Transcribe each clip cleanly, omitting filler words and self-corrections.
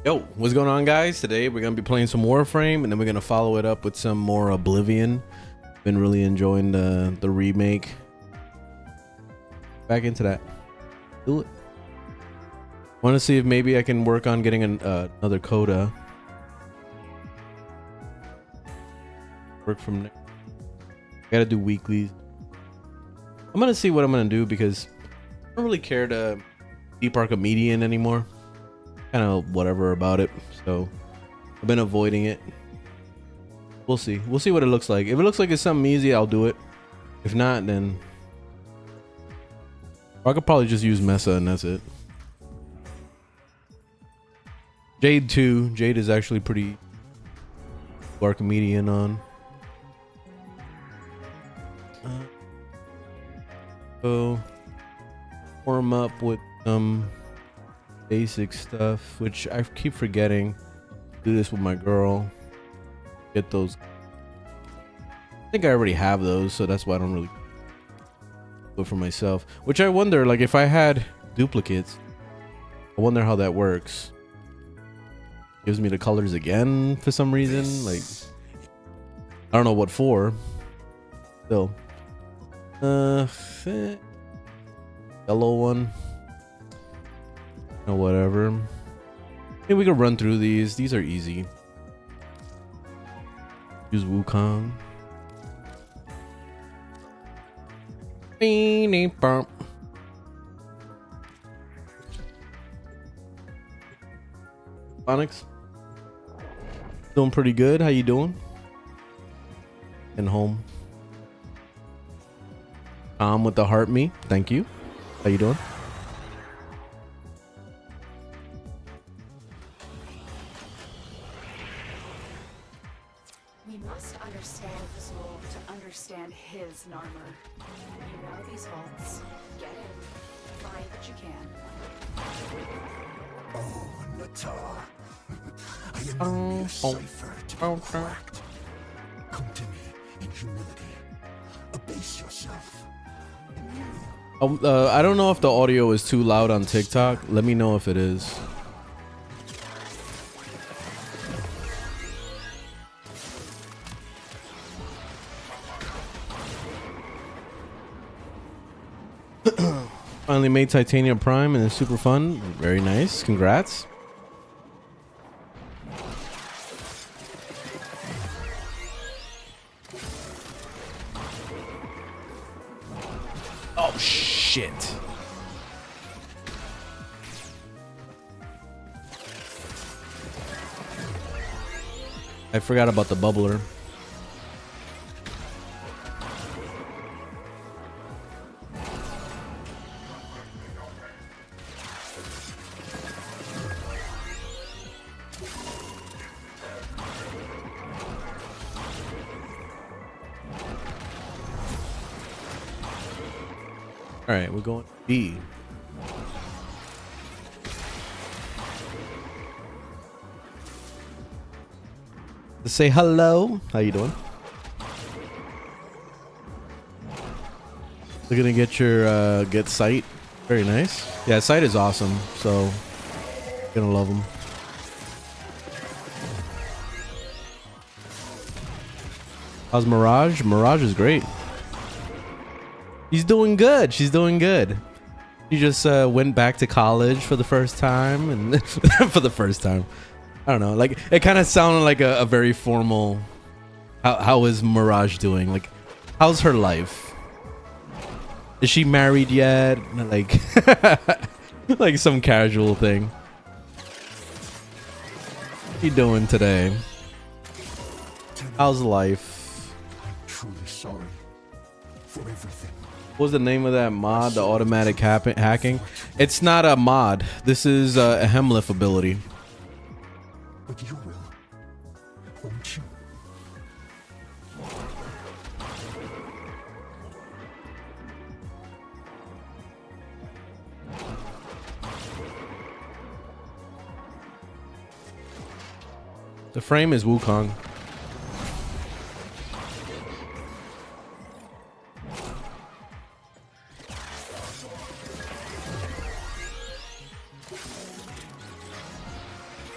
Yo, what's going on, guys? Today we're gonna be playing some Warframe, and then we're gonna follow it up with some more Oblivion. Been really enjoying the remake. Back into that. Do it. Want to see if maybe I can work on getting another coda. Work from there. Gotta do weeklies. I'm gonna see what I'm gonna do because I don't really care to deep arc a median anymore. Kind of whatever about it, so I've been avoiding it. We'll see what it looks like. If it looks like it's something easy, I'll do it. If not, then I could probably just use Mesa and that's it. Jade too. Jade is actually pretty Archimedean on. So warm up with some basic stuff, which I keep forgetting. Do this with my girl. Get those. I think I already have those, so that's why I don't really do it for myself. Which I wonder, like, if I had duplicates, I wonder how that works. Gives me the colors again for some reason. Like, I don't know what for. Still, yellow one. Or whatever. Maybe we could run through these. These are easy. Use Wukong. Onyx. Doing pretty good. How you doing? And home. With the heart me. Thank you. How you doing? We must understand this world to understand his Narmer. You know these vaults. Get in. Find what you can. Oh, Natar. I am only a cipher to be cracked. Come to me in humility. Abase yourself. And you. I don't know if the audio is too loud on TikTok. Let me know if it is. Finally made Titanium Prime and it's super fun. Very nice. Congrats. Oh shit. I forgot about the bubbler. All right, we're going B. To say hello. How you doing? We're gonna get your get sight. Very nice. Yeah, sight is awesome. So gonna love them. How's Mirage? Mirage is great. She's doing good. She's doing good. She just went back to college for the first time, and for the first time, I don't know. Like, it kind of sounded like a very formal. How is Mirage doing? Like, how's her life? Is she married yet? Like, like some casual thing. What you doing today? How's life? I'm truly sorry for everything. What was the name of that mod? The automatic hacking? It's not a mod. This is a Hemliff ability. But you will, won't you? The frame is Wukong.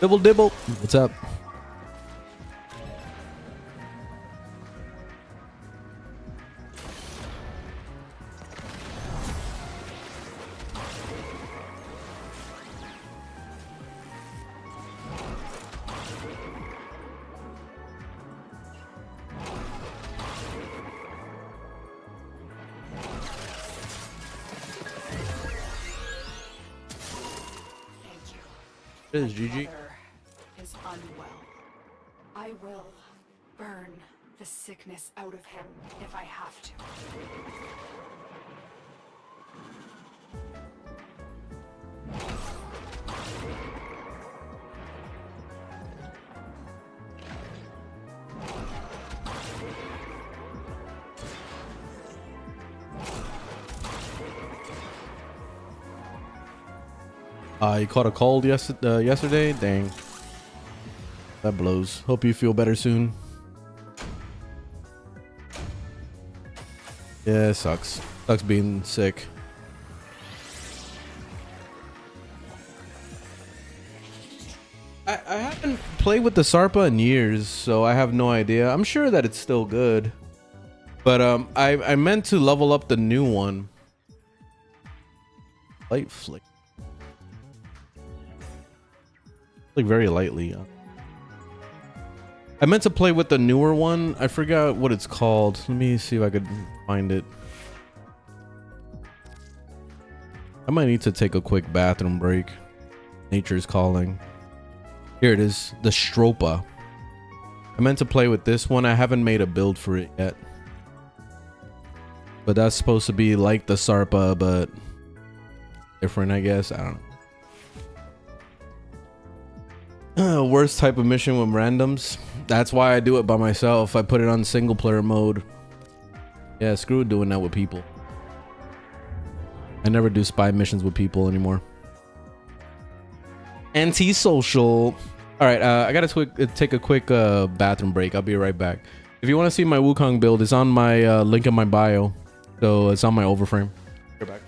Dibble dibble. What's up? It is GG. Mother is unwell. I will burn the sickness out of him if I have to. You caught a cold yesterday? Dang. That blows. Hope you feel better soon. Yeah, it sucks. Sucks being sick. I haven't played with the Sarpa in years, so I have no idea. I'm sure that it's still good. But I meant to level up the new one. Light flick. Like very lightly. I meant to play with the newer one. I forgot what it's called. Let me see if I could find it. I might need to take a quick bathroom break. Nature's calling. Here it is. The Stropa. I meant to play with this one. I haven't made a build for it yet. But that's supposed to be like the Sarpa, but different, I guess. I don't know. Worst type of mission with randoms. That's why I do it by myself. I put it on single player mode. Yeah, screw doing that with people. I never do spy missions with people anymore. Antisocial. All right, I gotta take a quick bathroom break. I'll be right back. If you want to see my Wukong build, it's on my link in my bio. So it's on my Overframe. You're back.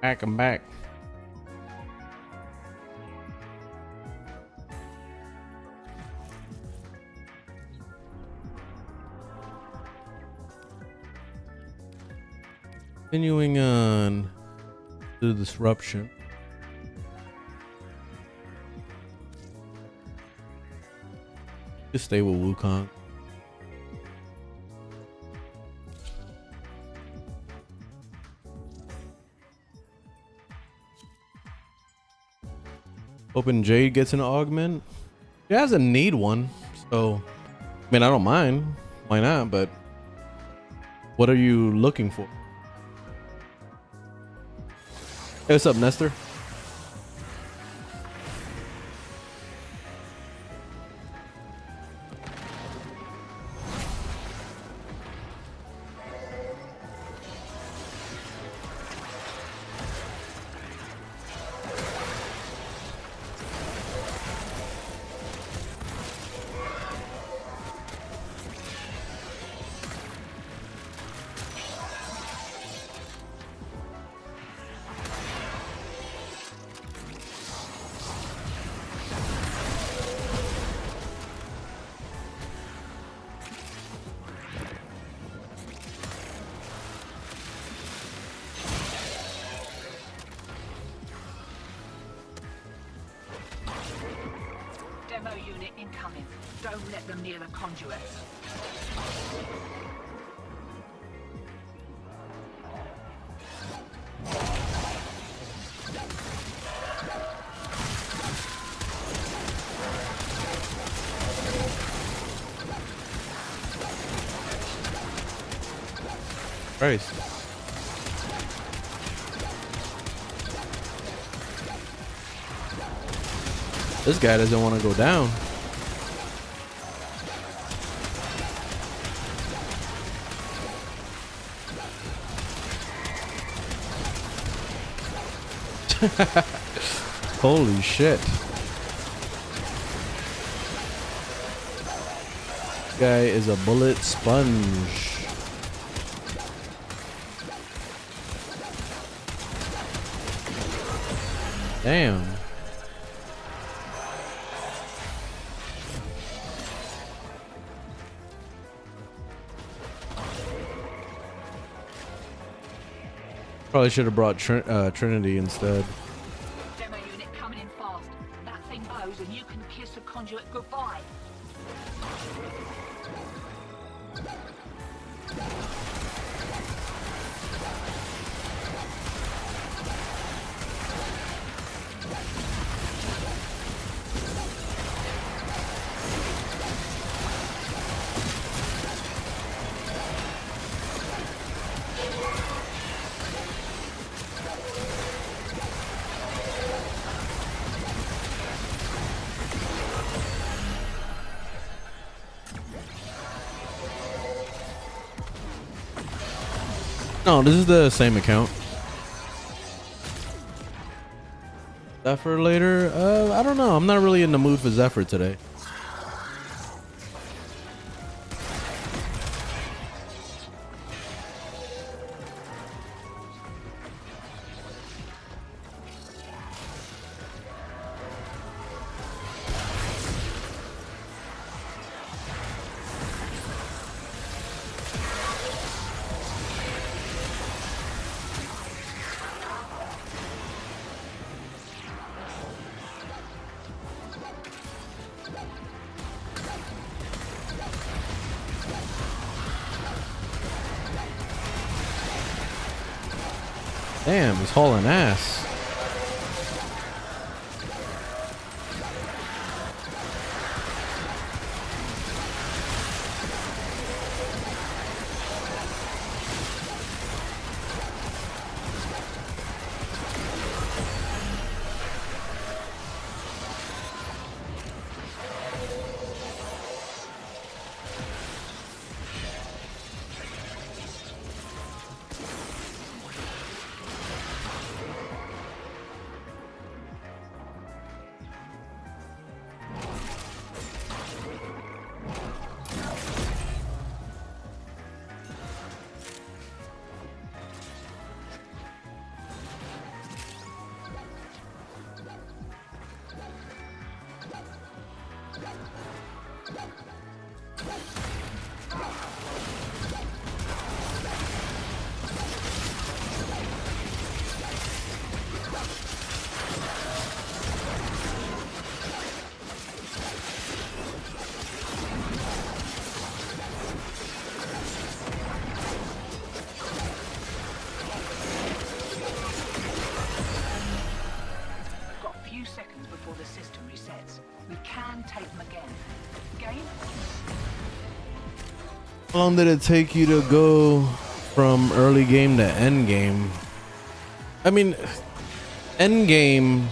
I'm back. Continuing on to the disruption. Just stay with Wukong. Hoping Jade gets an augment. She doesn't need one, so I mean I don't mind. Why not? But what are you looking for? Hey, what's up, Nestor? Demo unit incoming. Don't let them near the conduits. Christ. This guy doesn't want to go down. Holy shit. This guy is a bullet sponge. Damn. Probably should have brought Trinity instead. Demo unit coming in fast. That thing bows and you can kiss the conduit goodbye. No, this is the same account. Zephyr later? I don't know. I'm not really in the mood for Zephyr today. Damn, he's hauling ass. How long did it take you to go from early game to end game? I mean, end game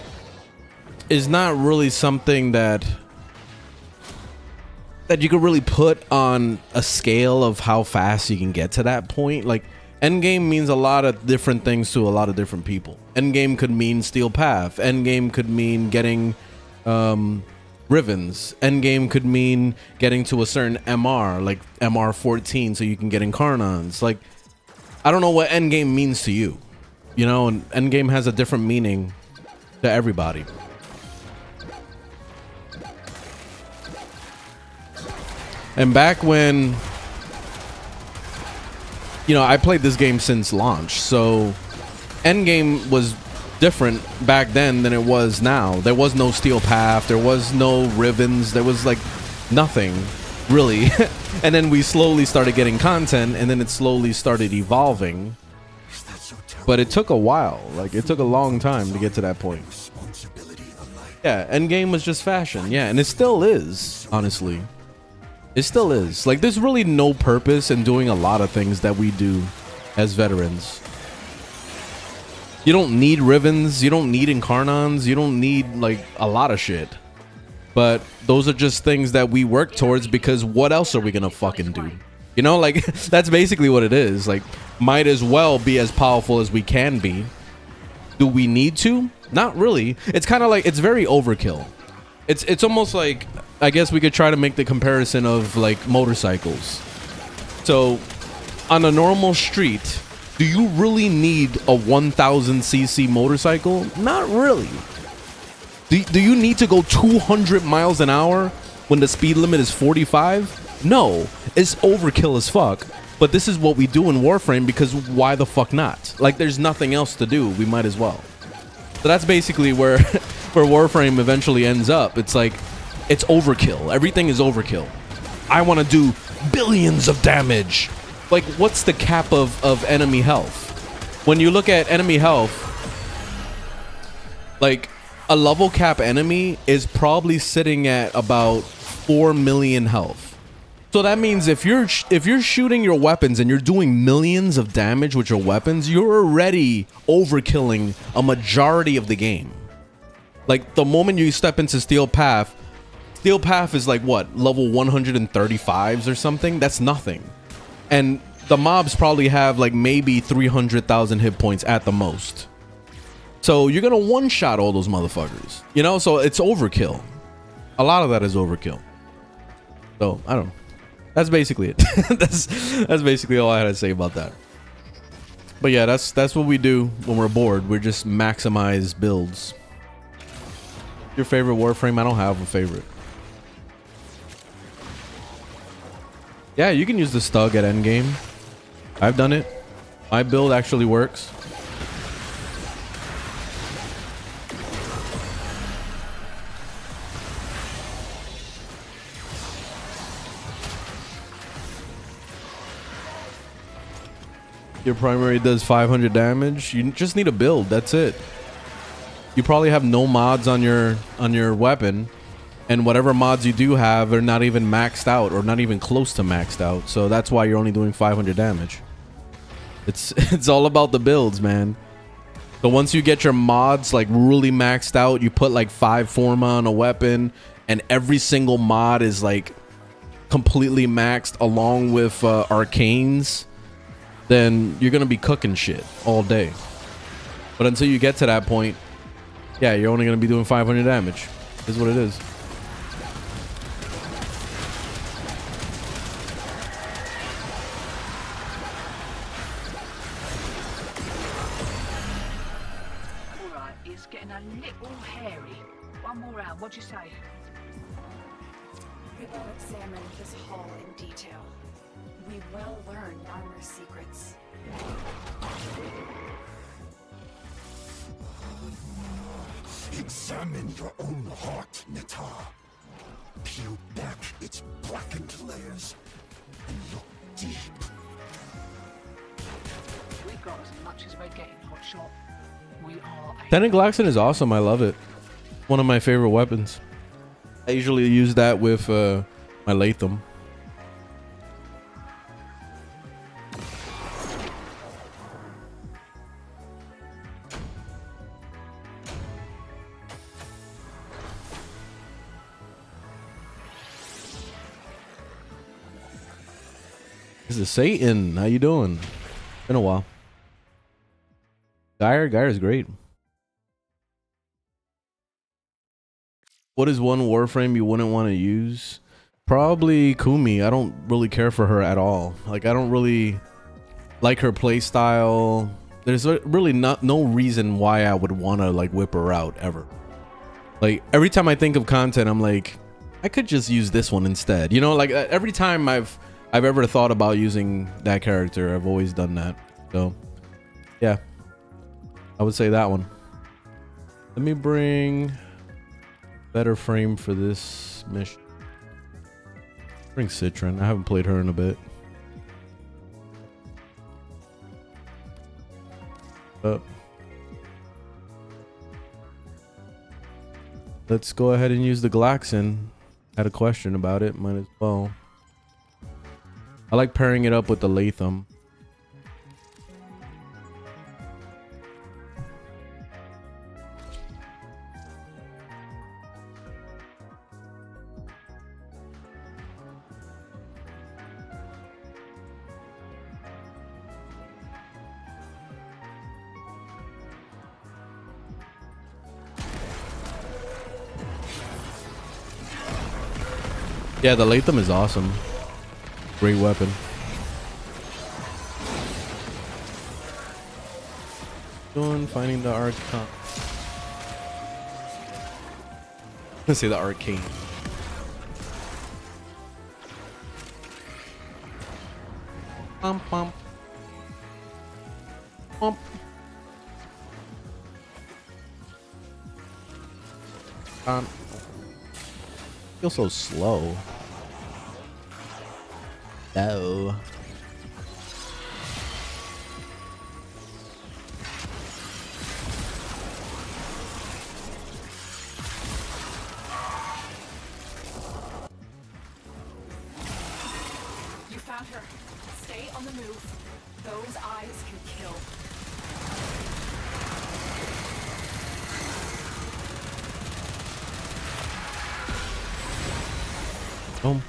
is not really something that you could really put on a scale of how fast you can get to that point. Like, end game means a lot of different things to a lot of different people. End game could mean steel path. End game could mean getting Rivens. End game could mean getting to a certain MR, like MR 14, so you can get Incarnons. Like, I don't know what end game means to you, you know, and end game has a different meaning to everybody. And back when, you know, I played this game since launch, so endgame was different back then than it was now. There was no steel path, there was no Rivens, there was like nothing really. And then we slowly started getting content, and then it slowly started evolving. But it took a while, like it took a long time to get to that point. Yeah, endgame was just fashion, yeah, and it still is, honestly. It still is. Like, there's really no purpose in doing a lot of things that we do as veterans. You don't need Rivens, you don't need Incarnons, you don't need, like, a lot of shit. But those are just things that we work towards, because what else are we gonna fucking do? You know, like, that's basically what it is. Like, might as well be as powerful as we can be. Do we need to? Not really. It's kind of like, it's very overkill. It's almost like, I guess we could try to make the comparison of like motorcycles. So on a normal street, do you really need a 1000cc motorcycle? Not really. Do you need to go 200 miles an hour when the speed limit is 45? No, it's overkill as fuck. But this is what we do in Warframe, because why the fuck not? Like, there's nothing else to do. We might as well. So that's basically where Warframe eventually ends up. It's like, it's overkill. Everything is overkill. I want to do billions of damage. Like, what's the cap of enemy health? When you look at enemy health, like, a level cap enemy is probably sitting at about 4 million health. So that means if you're shooting your weapons and you're doing millions of damage with your weapons, you're already overkilling a majority of the game. Like, the moment you step into Steel Path is like, what, level 135s or something? That's nothing. And the mobs probably have like maybe 300,000 hit points at the most. So you're gonna one-shot all those motherfuckers, you know? So it's overkill. A lot of that is overkill. So I don't know. That's basically it. that's basically all I had to say about that. But yeah, that's what we do when we're bored. We just maximize builds. Your favorite Warframe? I don't have a favorite. Yeah, you can use the Stug at endgame. I've done it. My build actually works. Your primary does 500 damage. You just need a build. That's it. You probably have no mods on your weapon, and whatever mods you do have are not even maxed out, or not even close to maxed out. So that's why you're only doing 500 damage. It's all about the builds, man. So once you get your mods like really maxed out, you put like 5 Forma on a weapon, and every single mod is like completely maxed along with arcanes, then you're gonna be cooking shit all day. But until you get to that point, yeah, you're only gonna be doing 500 damage. Is what it is. Alright, it's getting a little hairy. One more round, what'd you say? We will examine this hall in detail. We will learn armor secrets. Examine your own heart, Nita. Peel back its blackened layers and look deep. We've got as much as we're getting, hotshot. We are a... Tenet Glaxon is awesome. I love it. One of my favorite weapons. I usually use that with my Latham. This is Satan. How you doing? Been a while. Geyer's great. What is one Warframe you wouldn't want to use? Probably Kumi. I don't really care for her at all. Like, I don't really like her play style. There's really no reason why I would want to like whip her out ever. Like, every time I think of content, I'm like, I could just use this one instead. You know, like every time I've ever thought about using that character, I've always done that. So yeah, I would say that one. Let me bring better frame for this mission. Bring Citron. I haven't played her in a bit. Let's go ahead and use the Glaxon. Had a question about it, might as well. I like pairing it up with the Latham. Yeah, the Latham is awesome. Great weapon. Doing finding the arcane. Let's say the arcane. Pump pump. Pump. Feel so slow. No. You found her. Stay on the move. Those eyes can kill. Boom.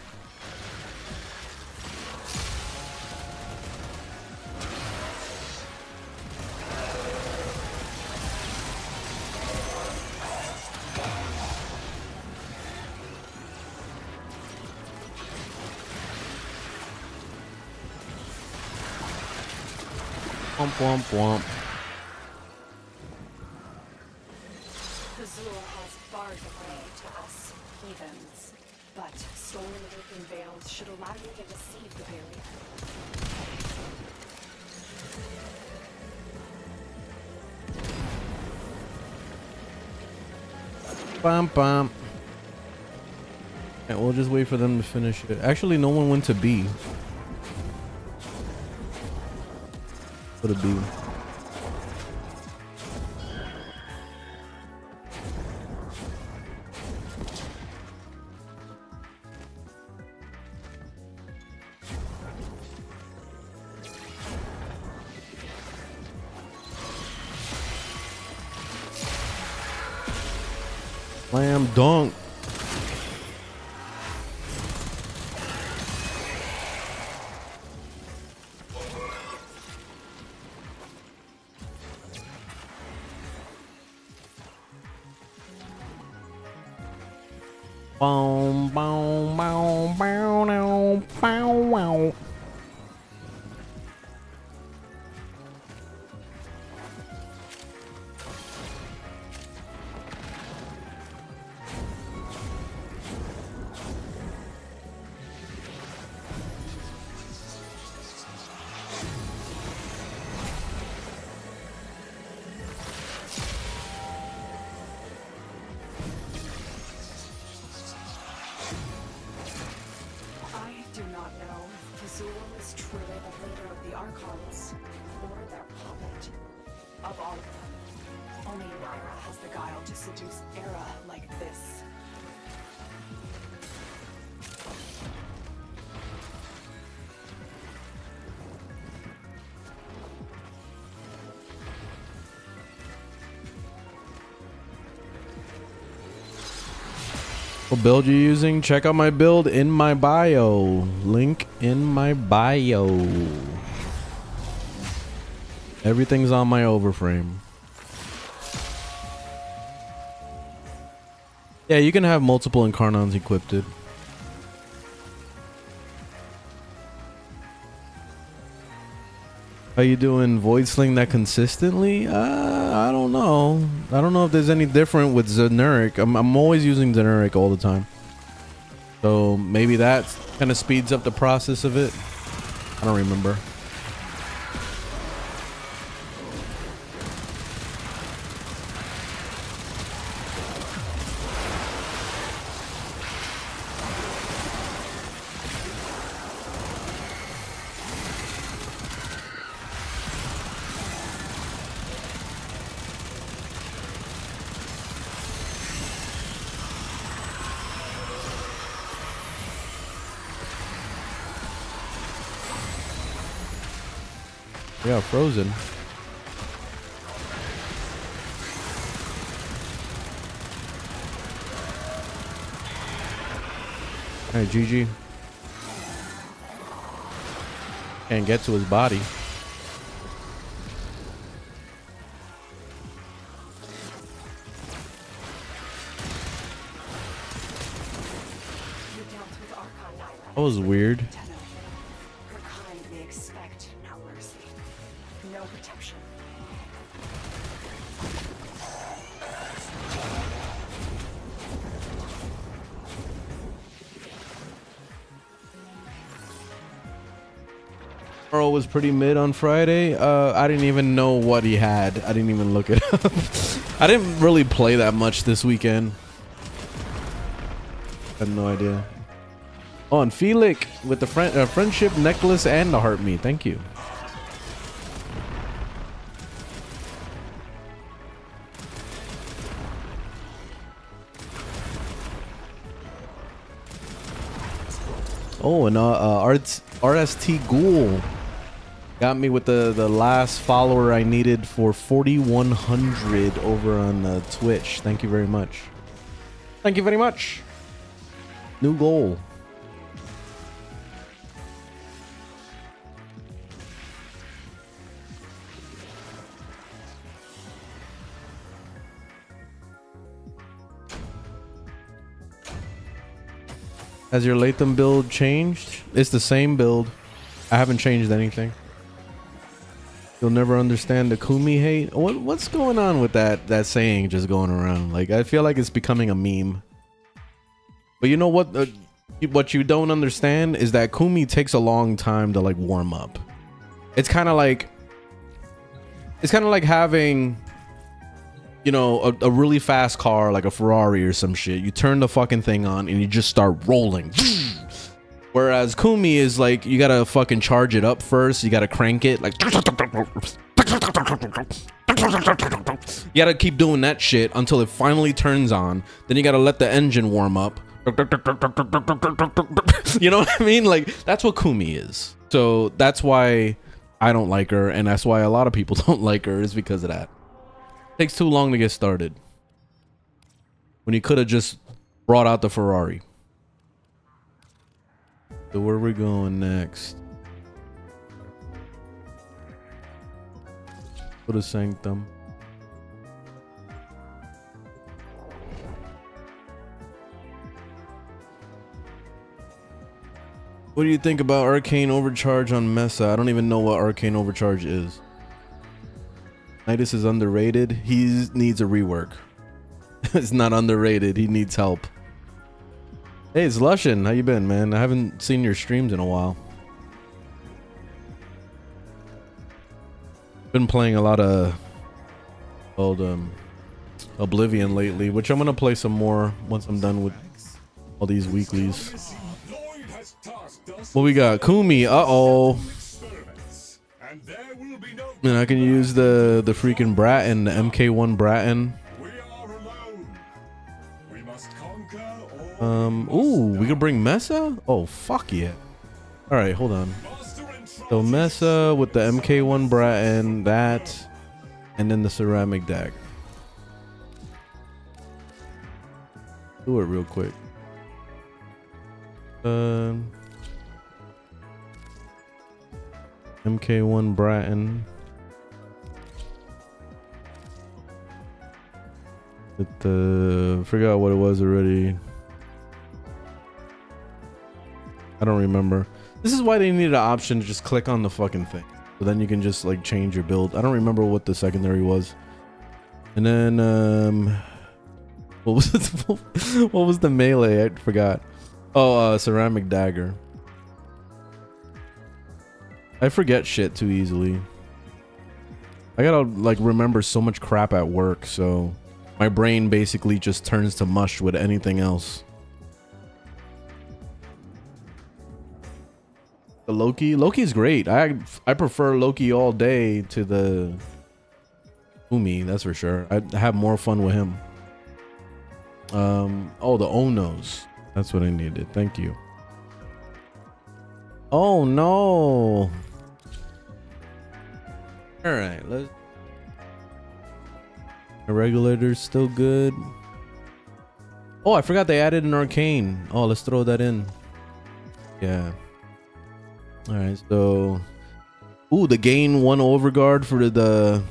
Womp womp womp. The Zul has barred the way to us, heathens. But stolen open veils should allow you to deceive the barrier. Bum bum. And we'll just wait for them to finish it. Actually, no one went to B. What a B. Slam dunk. Boom, boom, boom, boom, boom, boom. Of all of them, only Lyra has the guile to seduce Era like this. What build you using? Check out my build in my bio. Link in my bio. Everything's on my overframe. Yeah, you can have multiple Incarnons equipped. How you doing? Void Sling that consistently? I don't know. I don't know if there's any different with Generic. I'm always using Generic all the time. So maybe that kind of speeds up the process of it. I don't remember. Yeah, frozen. Alright, GG. Can't get to his body. That was weird. Her kind may expect no mercy, no protection. Earl was pretty mid on Friday. I didn't even know what he had. I didn't even look it up. I didn't really play that much this weekend. I had no idea. Oh, and Felix with the friendship necklace and the heart meat. Thank you. Oh, and RST Ghoul got me with the last follower I needed for 4,100 over on Twitch. Thank you very much. Thank you very much. New goal. Has your Latham build changed? It's the same build. I haven't changed anything. You'll never understand the Kumi hate. What's going on with that saying just going around? Like, I feel like it's becoming a meme. But you know what? What you don't understand is that Kumi takes a long time to like warm up. It's kind of like having, you know, a really fast car like a Ferrari or some shit. You turn the fucking thing on and you just start rolling. Whereas Kumi is like, you gotta fucking charge it up first. You gotta crank it like, you gotta keep doing that shit until it finally turns on. Then you gotta let the engine warm up. You know what I mean? Like, that's what Kumi is. So that's why I don't like her, and that's why a lot of people don't like her, is because of that. Takes too long to get started when you could have just brought out the Ferrari. So where are we going next? Go to Sanctum. What do you think about Arcane Overcharge on Mesa? I don't even know what Arcane Overcharge is. Nidus is underrated. He needs a rework. It's not underrated. He needs help. Hey, it's Lushin. How you been, man? I haven't seen your streams in a while. Been playing a lot of old Oblivion lately, which I'm gonna play some more once I'm done with all these weeklies. What we got? Kumi. Uh-oh. And I can use the freaking Bratton, the MK1 Bratton. Ooh, we could bring Mesa? Oh, fuck yeah. Alright, hold on. So Mesa with the MK1 Bratton, that, and then the ceramic deck. Do it real quick. MK1 Bratton. Forgot what it was already. I don't remember. This is why they needed an option to just click on the fucking thing. So then you can just like change your build. I don't remember what the secondary was. And then what was it? What was the melee? I forgot. Oh, ceramic dagger. I forget shit too easily. I gotta like remember so much crap at work, so my brain basically just turns to mush with anything else. The Loki's great. I prefer Loki all day to the Umi, that's for sure. I have more fun with him. Oh, the Onos. That's what I needed. Thank you. Oh no. All right, let's. The regulator's still good. Oh, I forgot they added an arcane. Oh, let's throw that in. Yeah. All right, so. Ooh, the gain 1 overguard for the.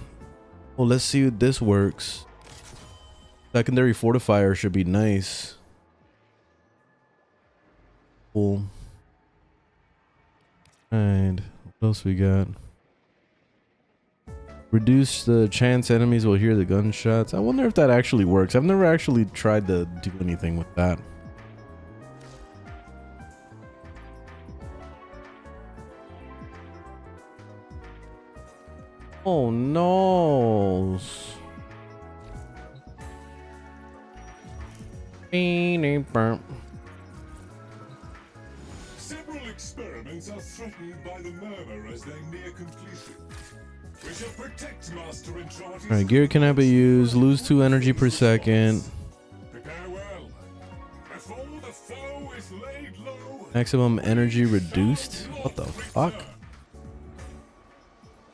Well, let's see if this works. Secondary fortifier should be nice. Cool. And what else we got? Reduce the chance enemies will hear the gunshots. I wonder if that actually works. I've never actually tried to do anything with that. Oh no. Several experiments are threatened by the murmur as they near completion. We shall protect Master Enchanted. Alright, gear cannot be used. Lose 2 energy per second. Prepare well. Before the foe is laid low. Maximum energy reduced? What the fuck?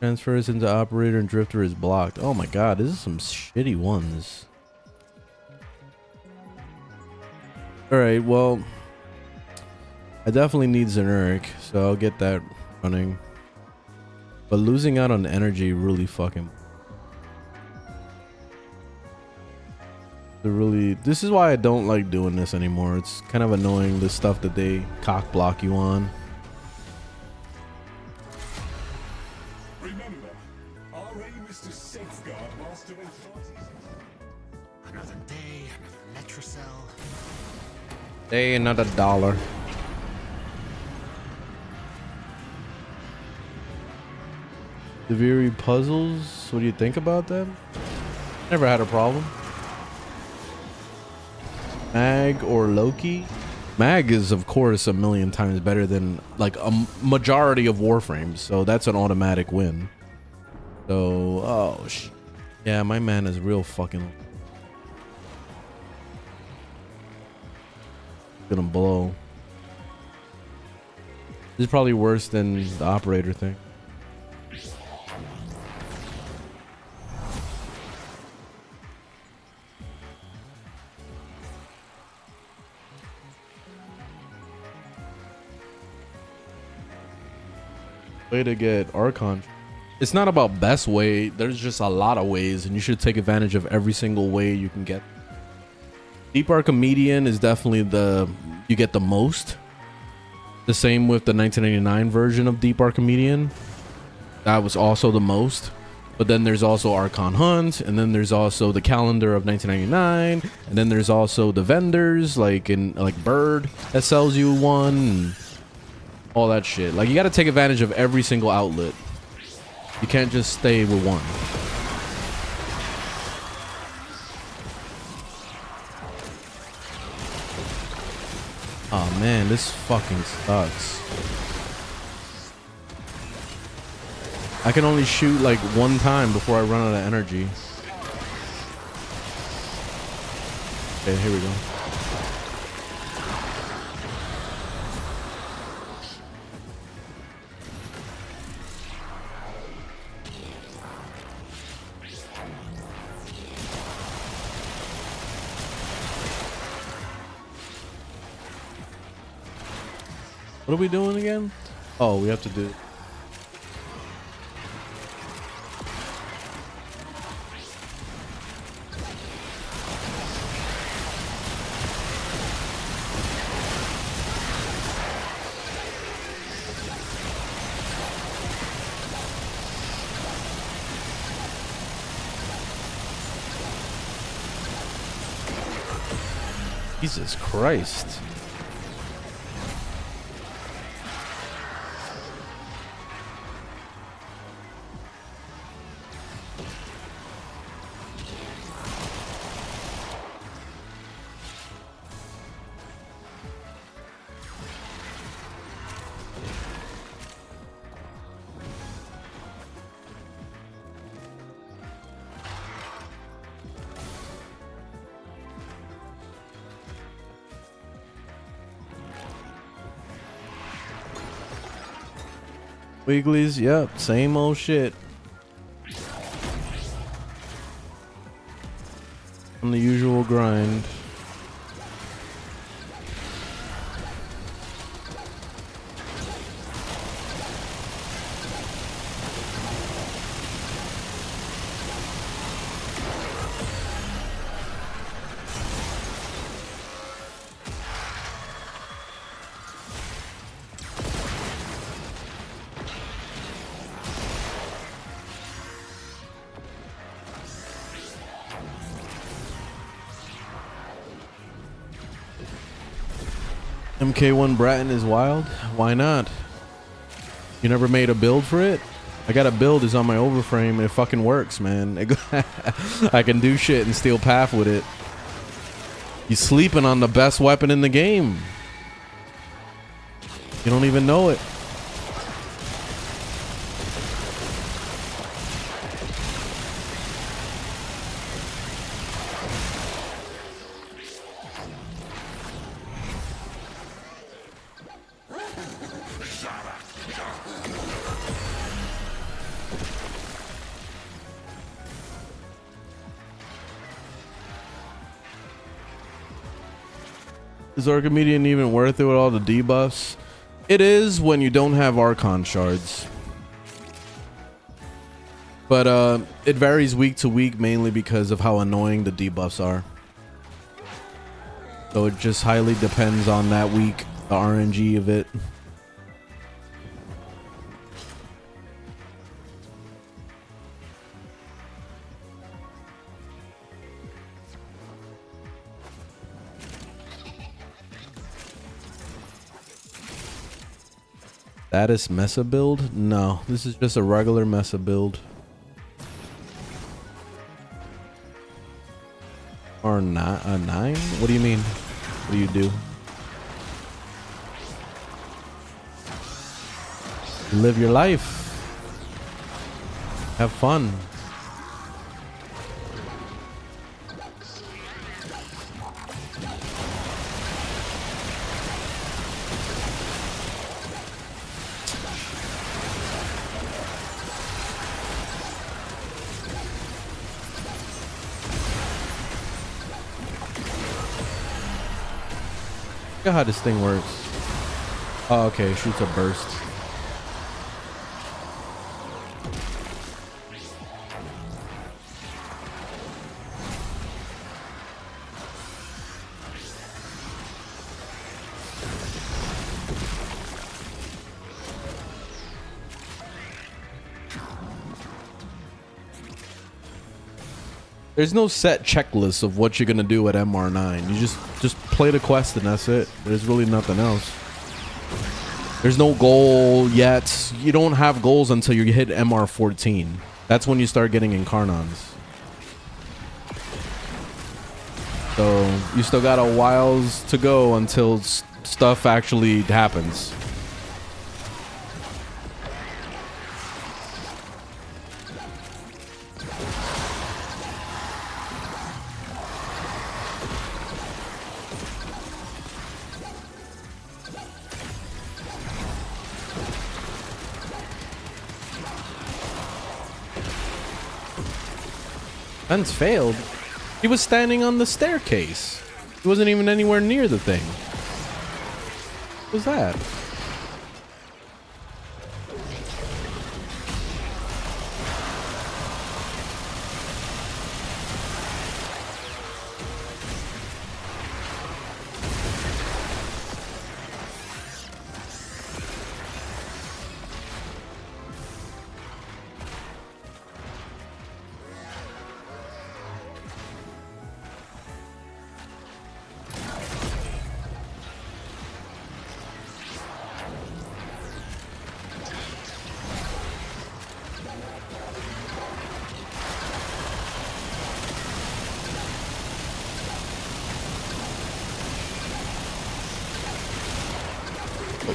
Transfers into operator and drifter is blocked. Oh my god, this is some shitty ones. Alright, well, I definitely need Xeneric, so I'll get that running. But losing out on energy really fucking... This is why I don't like doing this anymore. It's kind of annoying, the stuff that they cock block you on. Remember, our aim is to safeguard Master Enchanted. Another day, another Letracell. Day, another dollar. Severi puzzles, what do you think about them? Never had a problem. Mag or Loki? Mag is of course a million times better than like a majority of Warframes, so that's an automatic win. So, oh yeah, my man is real fucking gonna blow. This is probably worse than the operator thing. Way to get Archon. It's not about best way, there's just a lot of ways and you should take advantage of every single way you can get. Deep Archimedian is definitely you get the most. The same with the 1999 version of Deep Archimedian. That was also the most. But then there's also Archon Hunt, and then there's also the calendar of 1999, and then there's also the vendors like Bird that sells you one, and all that shit. Like you got to take advantage of every single outlet. You can't just stay with one. Oh man, this fucking sucks. I can only shoot like one time before I run out of energy. Okay, here we go. What are we doing again? Oh, we have to do. Jesus Christ. Weeklies, yep, same old shit. On the usual grind. MK1 Bratton is wild. Why not? You never made a build for it? I got a build is on my overframe and it fucking works, man. I can do shit and steal path with it. You sleeping on the best weapon in the game. You don't even know it. Is Archimedean even worth it with all the debuffs? It is when you don't have Archon shards. But it varies week to week mainly because of how annoying the debuffs are. So it just highly depends on that week, the RNG of it. Status Mesa build? No, this is just a regular Mesa build. Or not a 9? What do you mean? What do you do? Live your life. Have fun. Look at how this thing works. Oh, okay, shoots a burst. There's no set checklist of what you're gonna do at MR9. You just play the quest and that's it. There's really nothing else. There's no goal yet. You don't have goals until you hit MR14. That's when you start getting incarnons. So you still got a whiles to go until stuff actually happens. Guns failed. He was standing on the staircase. He wasn't even anywhere near the thing. What was that?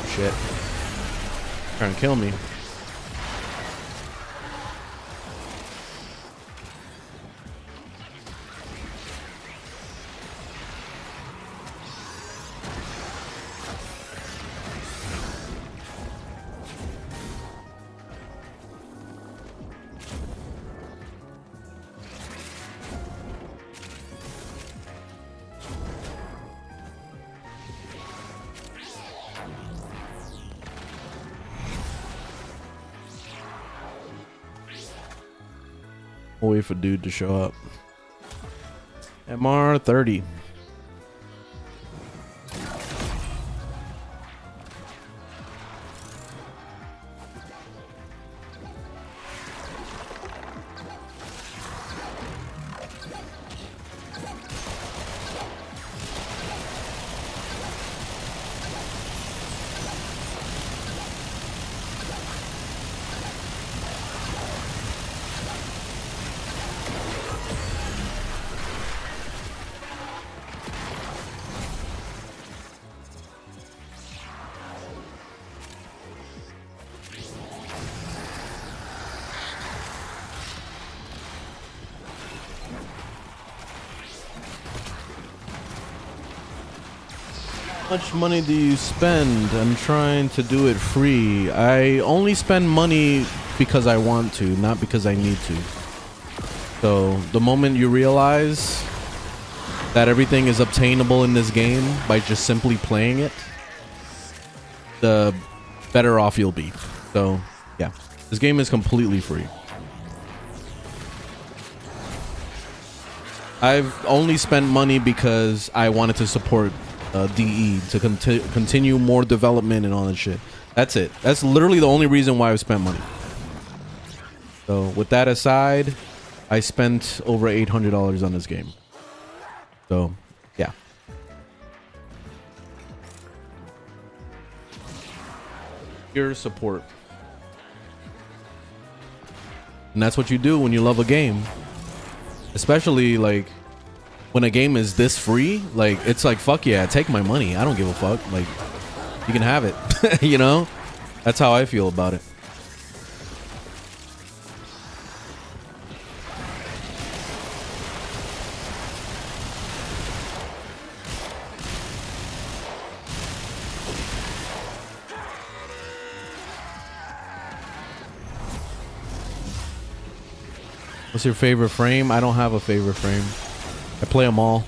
shit. Trying to kill me. We'll wait for dude to show up. MR 30. How much money do you spend? I'm trying to do it free. I only spend money because I want to, not because I need to. So the moment you realize that everything is obtainable in this game by just simply playing it, the better off you'll be. So yeah, this game is completely free. I've only spent money because I wanted to support DE to continue more development and all that shit. That's it. That's literally the only reason why I spent money. So with that aside, I spent over $800 on this game. So yeah. Pure support. And that's what you do when you love a game. Especially like when a game is this free, like it's like, fuck yeah, take my money. I don't give a fuck. Like, you can have it. You know? That's how I feel about it. What's your favorite frame? I don't have a favorite frame. I play them all.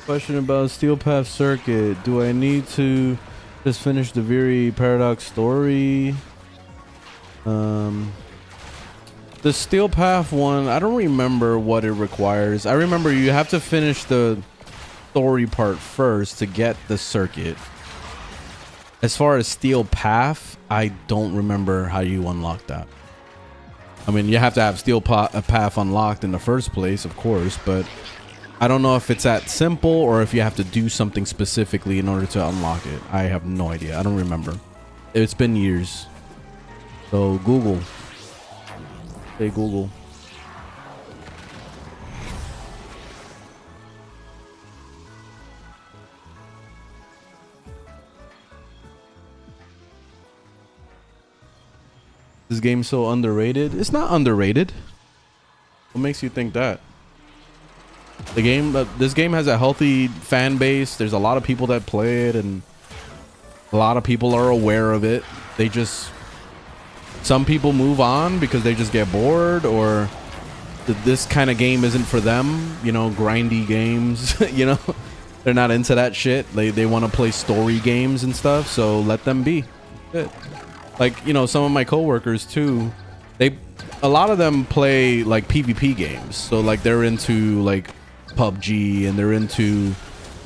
Question about Steel Path Circuit. Do I need to just finish the Viri Paradox story? The Steel Path one, I don't remember what it requires. I remember you have to finish the story part first to get the circuit. As far as Steel Path, I don't remember how you unlock that. I mean, you have to have Steel Path unlocked in the first place, of course, but I don't know if it's that simple or if you have to do something specifically in order to unlock it. I have no idea. I don't remember. It's been years. So Google. Hey Google. This game's so underrated. It's not underrated. What makes you think that? The game, this game has a healthy fan base. There's a lot of people that play it, and a lot of people are aware of it. They just, some people move on because they just get bored, or this kind of game isn't for them. You know, grindy games. You know, they're not into that shit. They want to play story games and stuff. So let them be. Shit. Like, you know, some of my coworkers too. A lot of them play like PvP games. So like they're into like PUBG, and they're into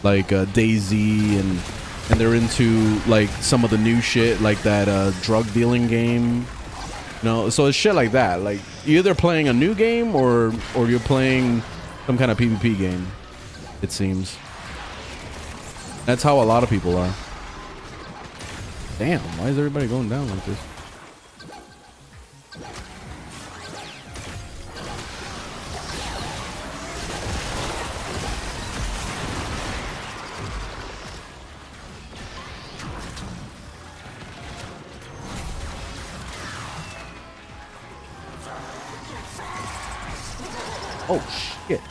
like DayZ, and they're into like some of the new shit like that drug dealing game. You know, so it's shit like that. Like you're either playing a new game or you're playing some kind of PvP game, it seems. That's how a lot of people are. Damn, why is everybody going down like this? Oh shit.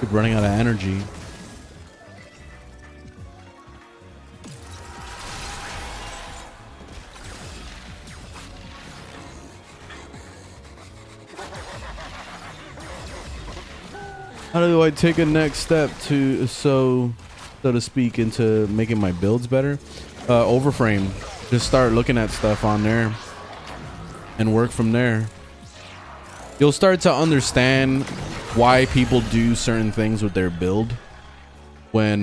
Keep running out of energy. How do I take a next step to so to speak into making my builds better? Overframe. Just start looking at stuff on there and work from there. You'll start to understand why people do certain things with their build when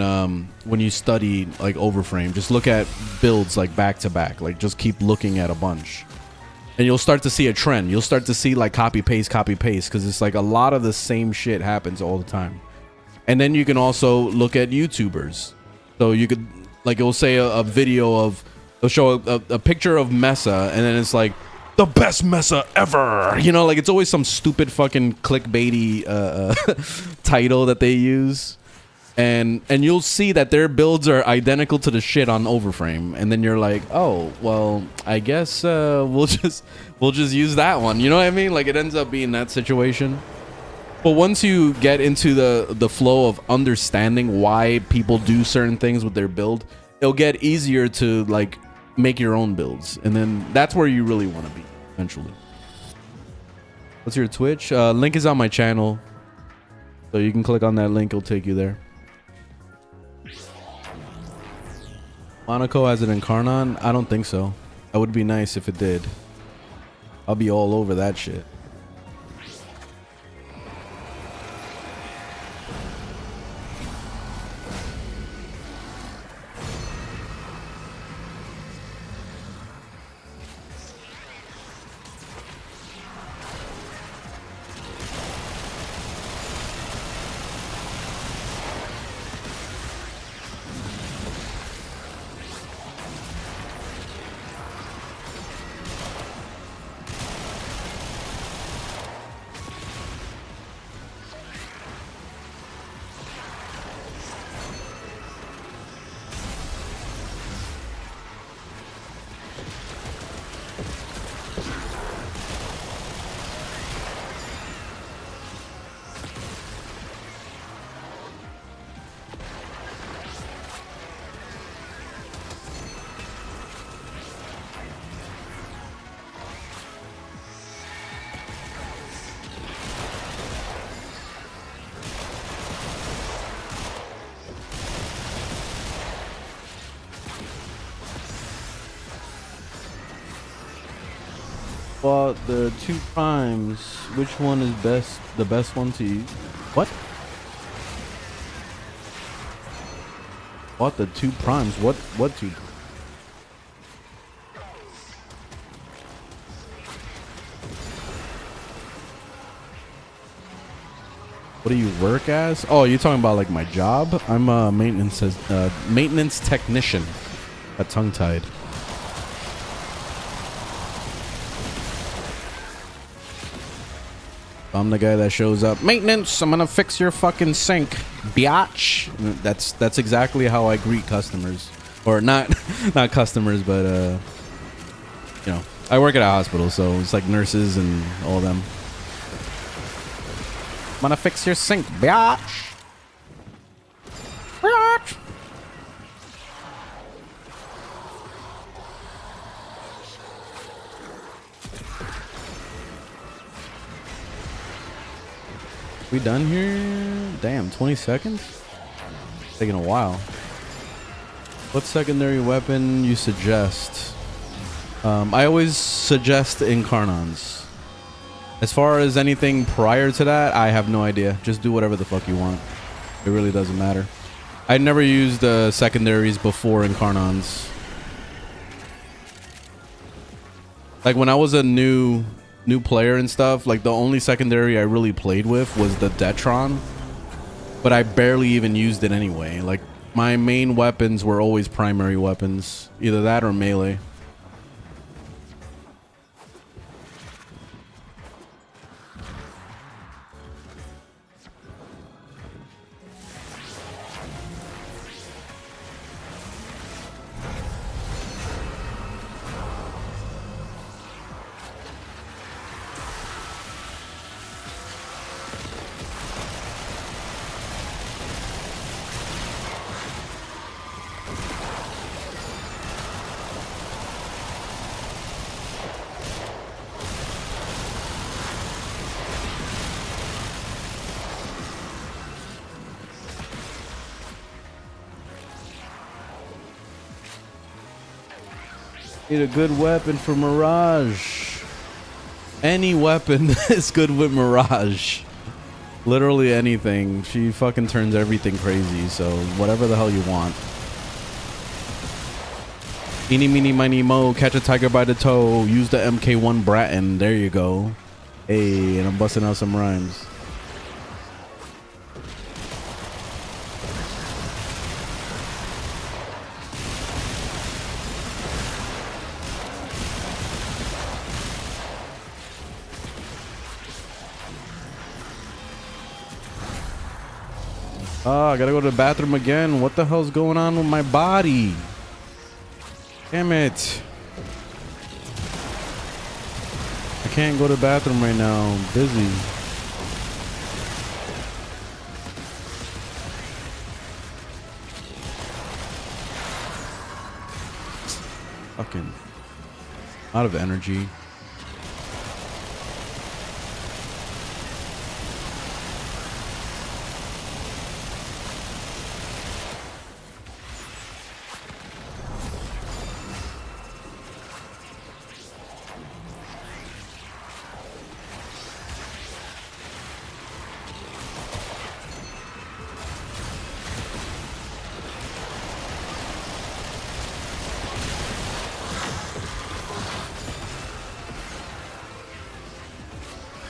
you study like Overframe. Just look at builds like back to back, like just keep looking at a bunch, and you'll start to see a trend. You'll start to see like copy paste, because it's like a lot of the same shit happens all the time. And then you can also look at YouTubers. So you could, like, it'll say a video of, they'll show a picture of Mesa, and then it's like the best Mesa ever, you know, like it's always some stupid fucking clickbaity title that they use, and you'll see that their builds are identical to the shit on Overframe, and then you're like, oh well, I guess we'll just use that one, you know what I mean? Like it ends up being that situation. But once you get into the flow of understanding why people do certain things with their build, it'll get easier to like make your own builds, and then that's where you really want to be eventually. What's your Twitch? Link is on my channel, so you can click on that link. It'll take you there. Monaco has it in Karnon? I don't think so. That would be nice if it did. I'll be all over that shit. Well, the two primes, which one is the best one to use? What? What, the two primes? What two? What do you work as? Oh, you're talking about like my job? I'm a maintenance technician. Got tongue tied. I'm the guy that shows up. Maintenance, I'm gonna fix your fucking sink, biatch. That's exactly how I greet customers, or not customers, but you know, I work at a hospital, so it's like nurses and all of them. I'm gonna fix your sink, biatch. Biatch. We done here? Damn, 20 seconds? Taking a while. What secondary weapon you suggest? I always suggest Incarnons. As far as anything prior to that, I have no idea. Just do whatever the fuck you want. It really doesn't matter. I never used secondaries before Incarnons. Like when I was a new player and stuff, like the only secondary I really played with was the Detron, but I barely even used it anyway. Like my main weapons were always primary weapons, either that or melee. Need a good weapon for Mirage. Any weapon is good with Mirage. Literally anything. She fucking turns everything crazy, so whatever the hell you want. Eeny, meeny, miny, mo, catch a tiger by the toe, use the MK1 Bratton. There you go. Hey, and I'm busting out some rhymes. Oh, I gotta go to the bathroom again. What the hell's going on with my body? Damn it. I can't go to the bathroom right now. I'm busy. Fucking out of energy.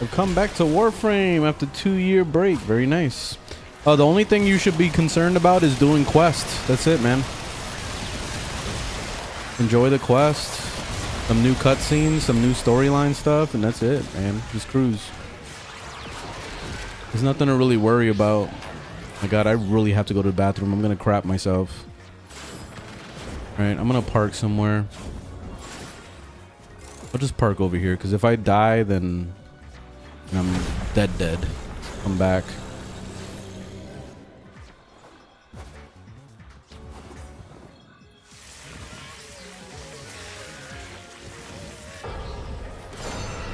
I've come back to Warframe after 2-year break. Very nice. The only thing you should be concerned about is doing quests. That's it, man. Enjoy the quest. Some new cutscenes, some new storyline stuff, and that's it, man. Just cruise. There's nothing to really worry about. My God, I really have to go to the bathroom. I'm gonna crap myself. All right, I'm gonna park somewhere. I'll just park over here, because if I die, then I'm dead. Come back.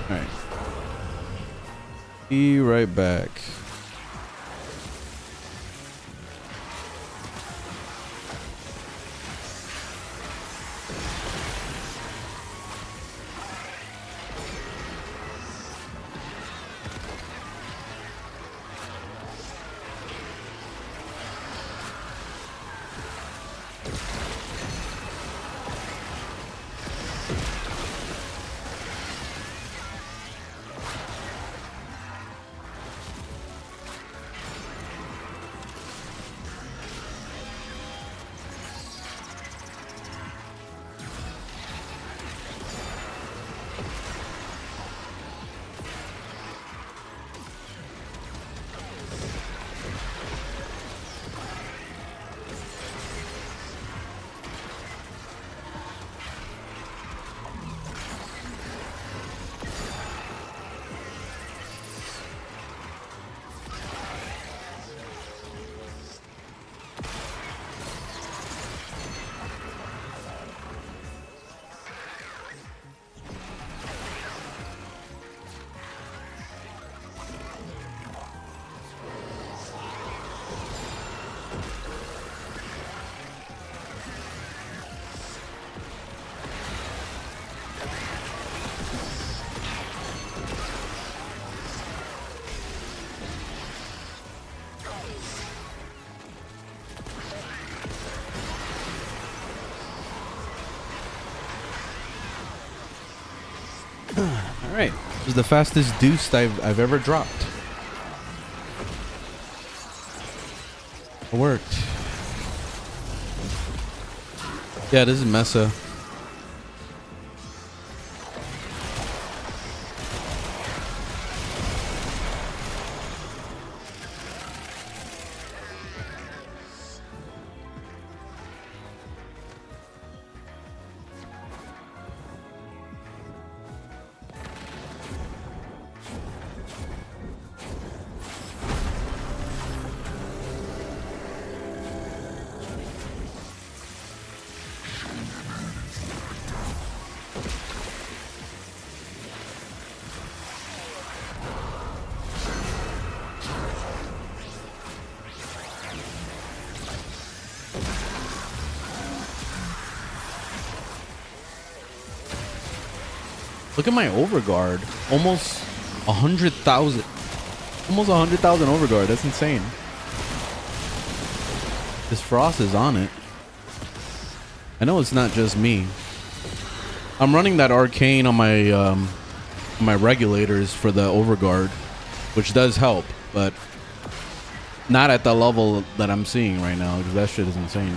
All right. Be right back. Alright, this is the fastest deuce I've ever dropped. It worked. Yeah, this is Mesa. Look at my overguard. Almost 100,000. Almost 100,000 overguard. That's insane. This frost is on it. I know it's not just me. I'm running that arcane on my regulators for the overguard, which does help, but not at the level that I'm seeing right now, because that shit is insane.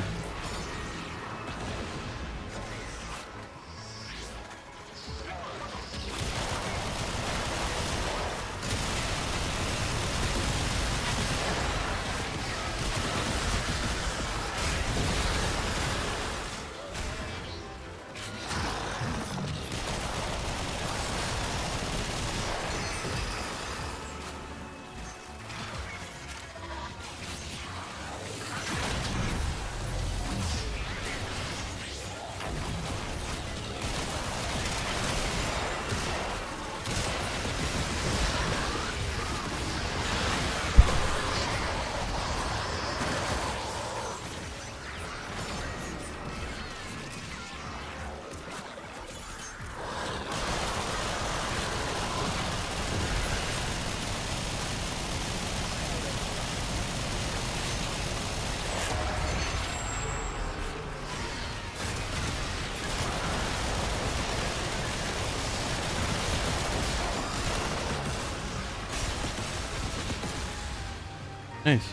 Nice.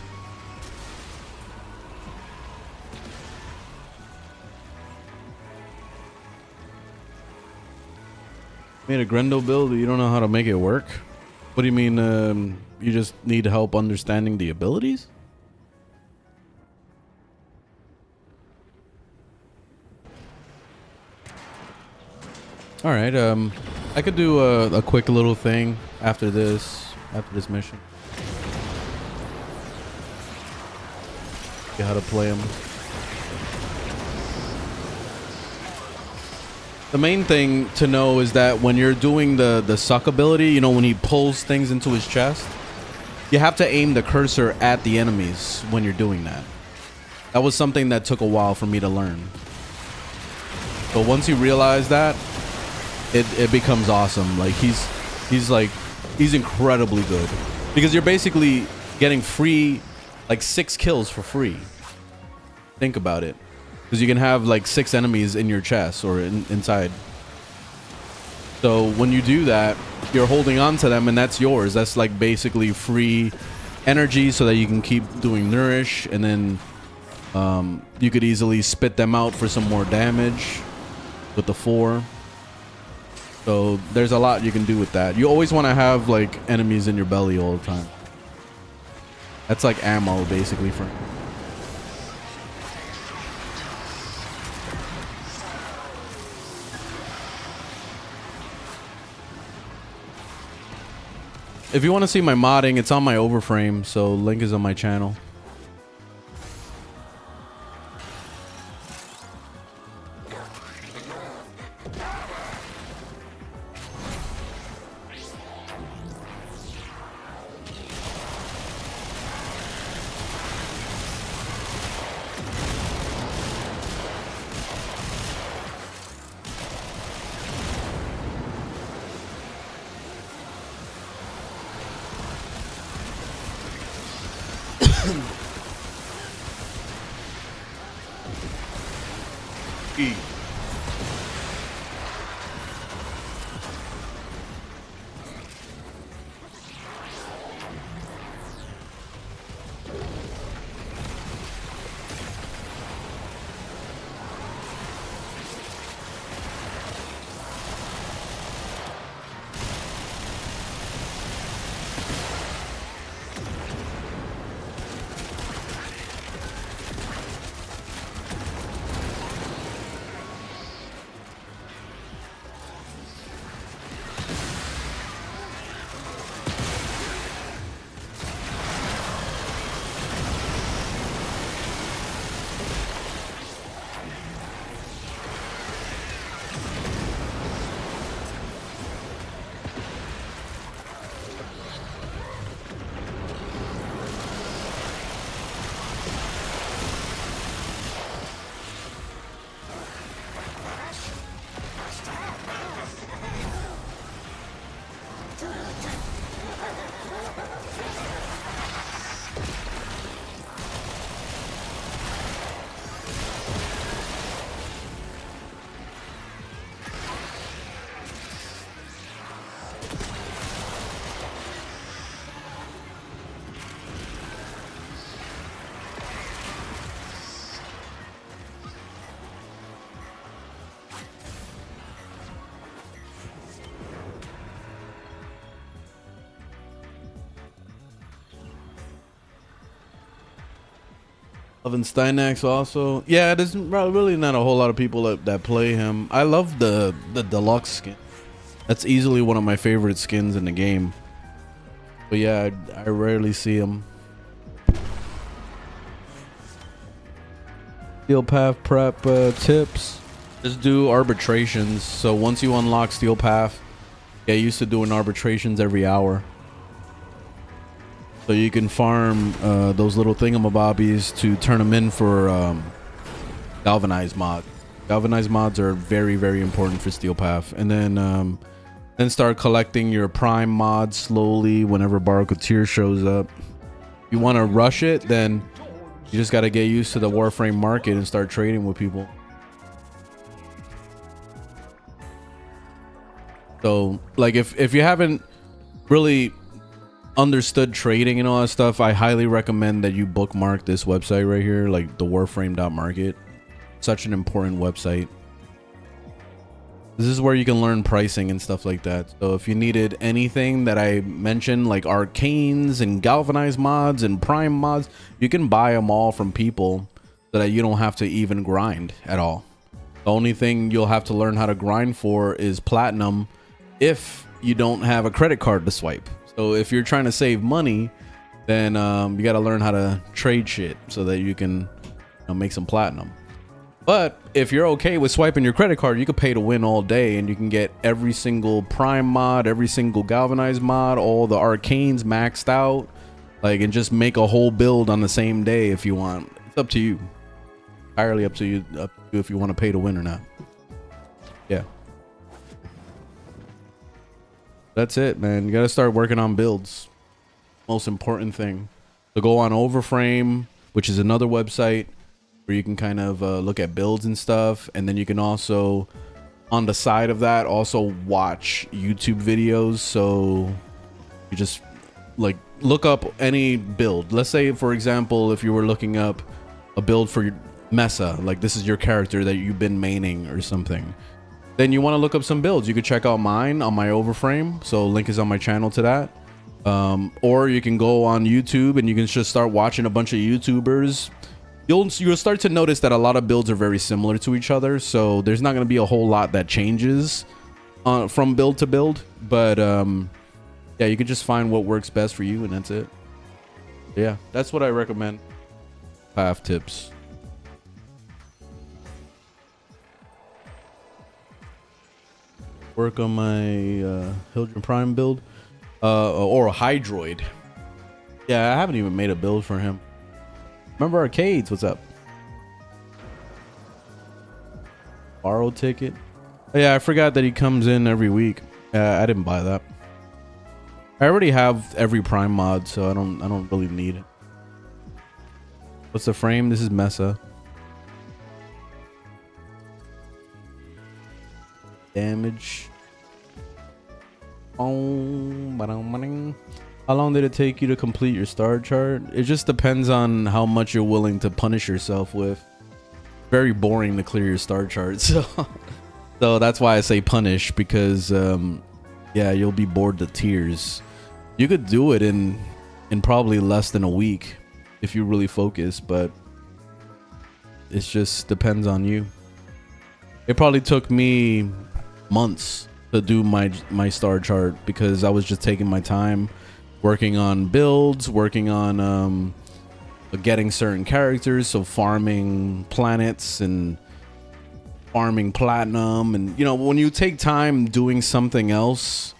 Made a Grendel build, but you don't know how to make it work? What do you mean, you just need help understanding the abilities? Alright, I could do a quick little thing after this mission. How to play him. The main thing to know is that when you're doing the suck ability, you know, when he pulls things into his chest, you have to aim the cursor at the enemies when you're doing that. That was something that took a while for me to learn. But once you realize that, it becomes awesome. Like he's incredibly good, because you're basically getting free, like 6 kills for free. Think about it, because you can have like 6 enemies in your chest or inside. So when you do that, you're holding on to them, and that's yours. That's like basically free energy, so that you can keep doing nourish, and then you could easily spit them out for some more damage with the 4. So there's a lot you can do with that. You always want to have like enemies in your belly all the time. That's like ammo, basically, for... If you want to see my modding, it's on my Overframe, so link is on my channel. Loving Steinax also. Yeah, there's really not a whole lot of people that play him. I love the deluxe skin. That's easily one of my favorite skins in the game. But yeah, I rarely see him. Steel Path prep tips. Just do arbitrations. So once you unlock Steel Path, get used to doing arbitrations every hour. So you can farm those little thingamabobbies to turn them in for galvanized mod. Galvanized mods are very, very important for Steel Path. And then start collecting your prime mods slowly whenever Barcotier shows up. If you want to rush it, then you just got to get used to the Warframe market and start trading with people. So like if you haven't really understood trading and all that stuff, I highly recommend that you bookmark this website right here, like the warframe.market. Such an important website. This is where you can learn pricing and stuff like that. So if you needed anything that I mentioned, like arcanes and galvanized mods and prime mods, you can buy them all from people so that you don't have to even grind at all. The only thing you'll have to learn how to grind for is platinum if you don't have a credit card to swipe. So if you're trying to save money, then you got to learn how to trade shit so that you can make some platinum. But if you're okay with swiping your credit card, you could pay to win all day and you can get every single prime mod, every single galvanized mod, all the arcanes maxed out, like, and just make a whole build on the same day if you want. It's up to you. Entirely up to you if you want to pay to win or not. Yeah. That's it, man. You got to start working on builds. Most important thing. So go on Overframe, which is another website where you can kind of look at builds and stuff. And then you can also, on the side of that, also watch YouTube videos. So you just like look up any build. Let's say, for example, if you were looking up a build for your Mesa, like this is your character that you've been maining or something, then you want to look up some builds. You could check out mine on my Overframe. So link is on my channel to that. Or you can go on YouTube and you can just start watching a bunch of YouTubers. You'll start to notice that a lot of builds are very similar to each other. So there's not going to be a whole lot that changes from build to build. But yeah, you can just find what works best for you and that's it. Yeah, that's what I recommend. Path tips. Work on my Hildren Prime build or a Hydroid. Yeah, I haven't even made a build for him. Remember Arcades? What's up? Borrow ticket. Oh, yeah, I forgot that he comes in every week. I didn't buy that. I already have every Prime mod, so I don't really need it. What's the frame? This is Mesa. Damage. How long did it take you to complete your star chart? It just depends on how much you're willing to punish yourself with. Very boring to clear your star chart, so that's why I say punish, because yeah, you'll be bored to tears. You could do it in probably less than a week if you really focus, but it just depends on you. It probably took me months to do my star chart because I was just taking my time working on builds, working on getting certain characters, so farming planets and farming platinum. And when you take time doing something else,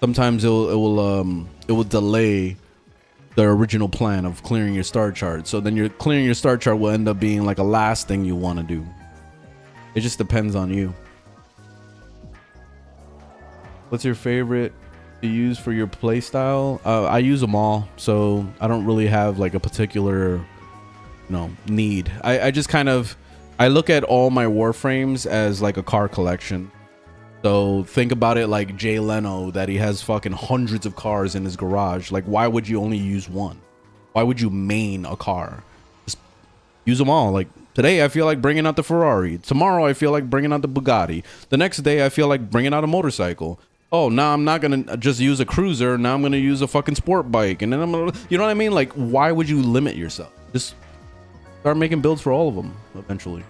sometimes it will delay the original plan of clearing your star chart. So then clearing your star chart will end up being like a last thing you want to do. It just depends on you. What's your favorite to use for your playstyle? I use them all, so I don't really have like a particular need. I just kind of look at all my Warframes as like a car collection. So think about it like Jay Leno, that he has fucking hundreds of cars in his garage. Like, why would you only use one? Why would you main a car? Just use them all. Like, today I feel like bringing out the Ferrari. Tomorrow I feel like bringing out the Bugatti. The next day I feel like bringing out a motorcycle. Oh, now I'm not gonna just use a cruiser. Now I'm gonna use a fucking sport bike, and then I'm gonna, you know what I mean? Like, why would you limit yourself? Just Start making builds for all of them eventually.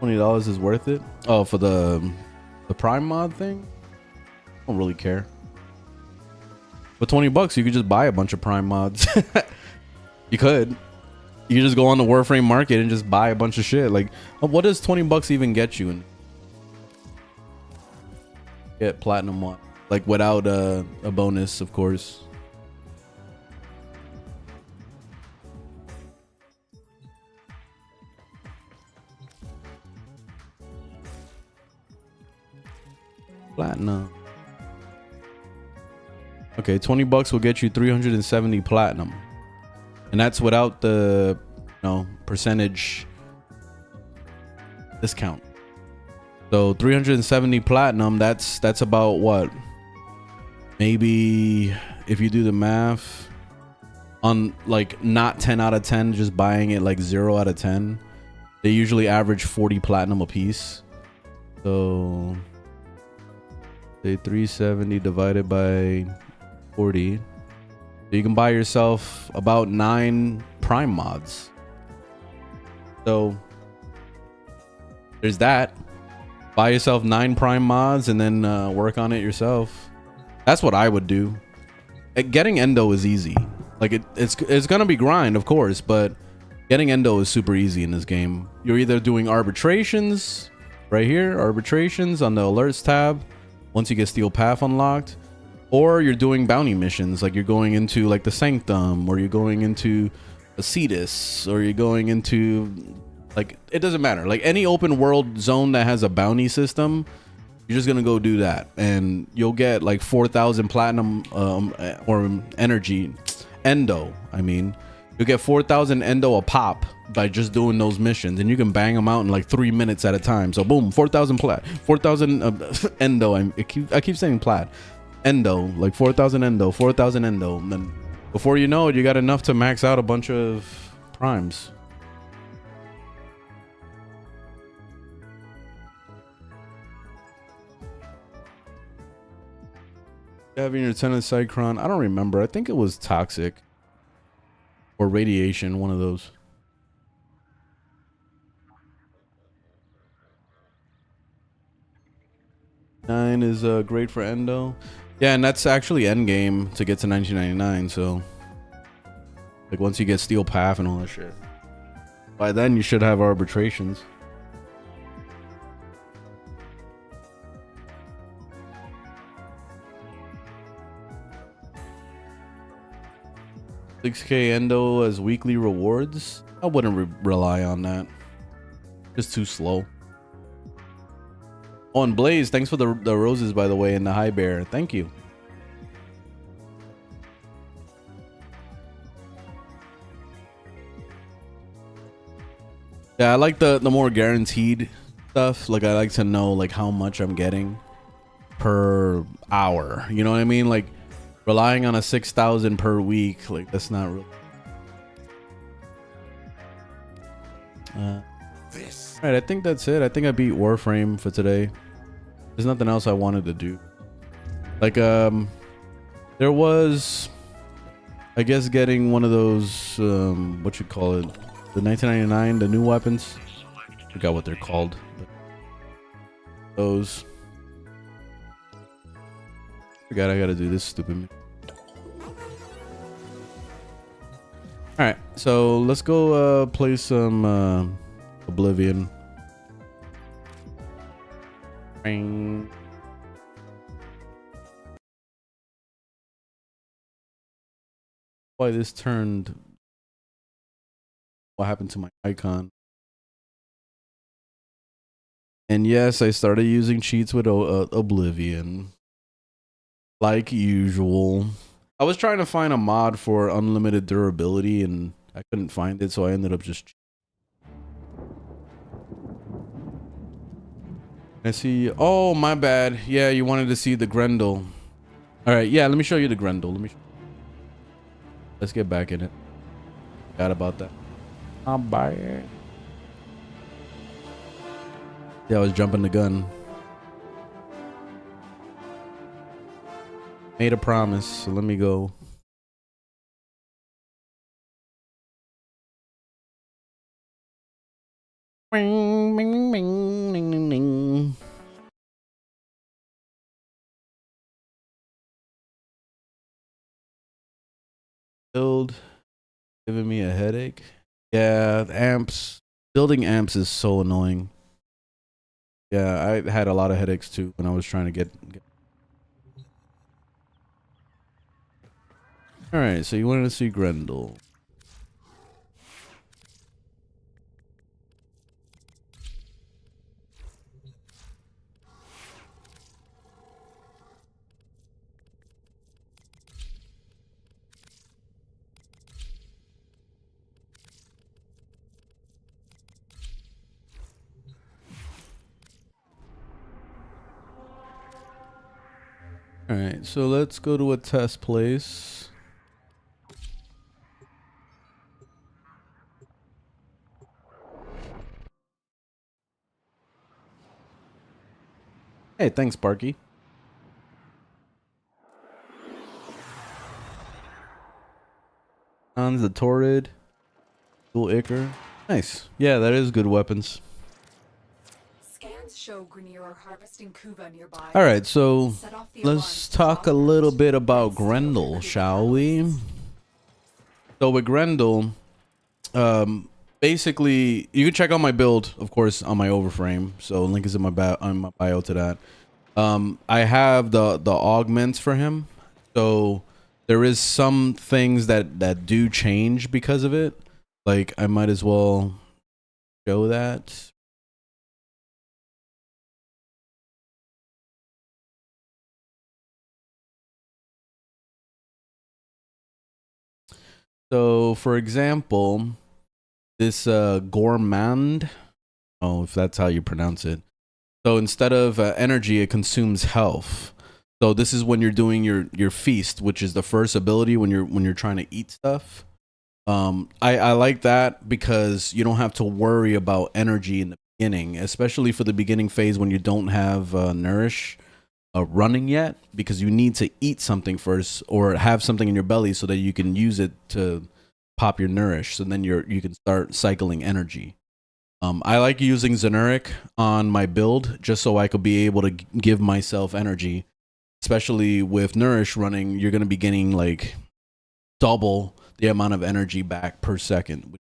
$20 is worth it. Oh, for the Prime mod thing? I don't really care. For $20, you could just buy a bunch of Prime mods. You could. You could just go on the Warframe market and just buy a bunch of shit. Like, what does $20 even get you? And get platinum one, like without a bonus, of course. Platinum. Okay, $20 will get you 370 platinum, and that's without the percentage discount. So 370 platinum, that's about what? Maybe if you do the math on like not 10 out of 10, just buying it like 0 out of 10, they usually average 40 platinum a piece. So say 370 divided by 40. So you can buy yourself about 9 Prime mods. So there's that. Buy yourself 9 Prime mods and then work on it yourself. That's what I would do. Getting endo is easy. Like it's gonna be grind, of course, but getting endo is super easy in this game. You're either doing arbitrations right here, arbitrations on the alerts tab once you get Steel Path unlocked, or you're doing bounty missions, like you're going into like the Sanctum, or you're going into ASUS, or you're going into, like, it doesn't matter, like any open world zone that has a bounty system. You're just gonna go do that and you'll get like 4,000 platinum or energy endo. I mean, you'll get 4,000 endo a pop by just doing those missions, and you can bang them out in like 3 minutes at a time. So boom, 4,000 plat, 4,000 endo. I keep saying plat, endo, like 4,000 endo, 4,000 endo, and then before you know it, you got enough to max out a bunch of primes. Having your tenant Cycron, I don't remember. I think it was toxic or radiation, one of those. 9 is great for endo. Yeah, and that's actually endgame to get to 1999. So like once you get Steel Path and all that shit, by then you should have arbitrations. $6K endo as weekly rewards. I wouldn't rely on that. Just too slow. Oh, and Blaze, thanks for the roses, by the way, and the high bear. Thank you. Yeah, I like the more guaranteed stuff. Like, I like to know like how much I'm getting per hour. You know what I mean? Like, relying on a 6,000 per week, like that's not real. All right, I think that's it. I think I beat Warframe for today. There's nothing else I wanted to do. Like, there was, I guess, getting one of those, what you call it, the 1999, the new weapons. I forgot what they're called. But those. Forgot I gotta do this stupid. All right, so let's go play some Oblivion. Why this turned? What happened to my icon? And yes, I started using cheats with Oblivion. Like usual. I was trying to find a mod for unlimited durability and I couldn't find it, so I ended up just... I see... Oh, my bad. Yeah, you wanted to see the Grendel. Alright, yeah, let me show you the Grendel. Let's get back in it. Forgot about that. I'll buy it. Yeah, I was jumping the gun. made a promise, so let me go. Bing, bing, bing, ding, ding, ding. Build giving me a headache. Yeah, the amps. Building amps is so annoying. Yeah, I had a lot of headaches too when I was trying to get... All right, so you wanted to see Grendel. All right, so let's go to a test place. Hey, thanks, Sparky. On the Torrid. Dual Ichor. Nice. Yeah, that is good weapons. Scans show Grenier are harvesting Kuva nearby. All right, so Set off the let's alarms to talk a top little out bit about and steal Grendel, the shall we? So with Grendel, basically, you can check out my build, of course, on my Overframe. So link is in my bio to that. I have the augments for him, so there is some things that do change because of it. Like I might as well show that. So for example, this gourmand, oh, if that's how you pronounce it. So instead of energy, it consumes health. So this is when you're doing your feast, which is the first ability when you're trying to eat stuff. I like that because you don't have to worry about energy in the beginning, especially for the beginning phase when you don't have nourish running yet, because you need to eat something first or have something in your belly so that you can use it to pop your nourish. So then you can start cycling energy. I like using Zenuric on my build just so I could be able to give myself energy, especially with nourish running. You're going to be getting like double the amount of energy back per second.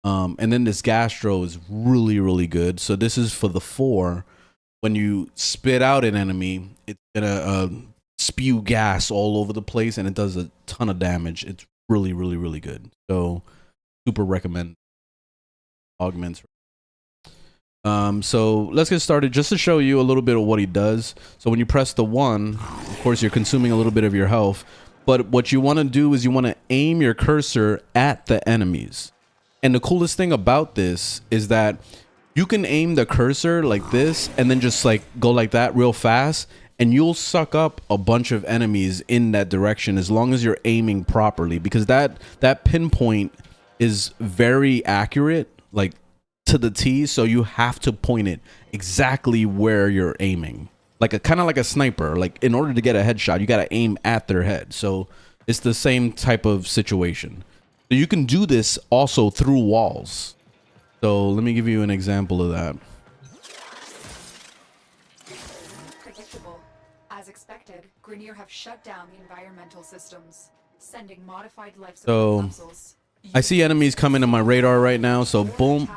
And then this gastro is really good. So this is for the 4. When you spit out an enemy, it's gonna spew gas all over the place, and it does a ton of damage. It's really good. So super recommend augments. So let's get started just to show you a little bit of what he does. So when you press the 1, of course you're consuming a little bit of your health, but what you want to do is you want to aim your cursor at the enemies. And the coolest thing about this is that you can aim the cursor like this and then just like go like that real fast, and you'll suck up a bunch of enemies in that direction as long as you're aiming properly, because that pinpoint is very accurate, like to the T. So you have to point it exactly where you're aiming, like a kind of like a sniper. Like in order to get a headshot, you got to aim at their head. So it's the same type of situation. So you can do this also through walls. So let me give you an example of that. Predictable. As expected, Grenier have shut down the environmental systems, sending modified life support capsules. I see enemies coming to my radar right now, so boom.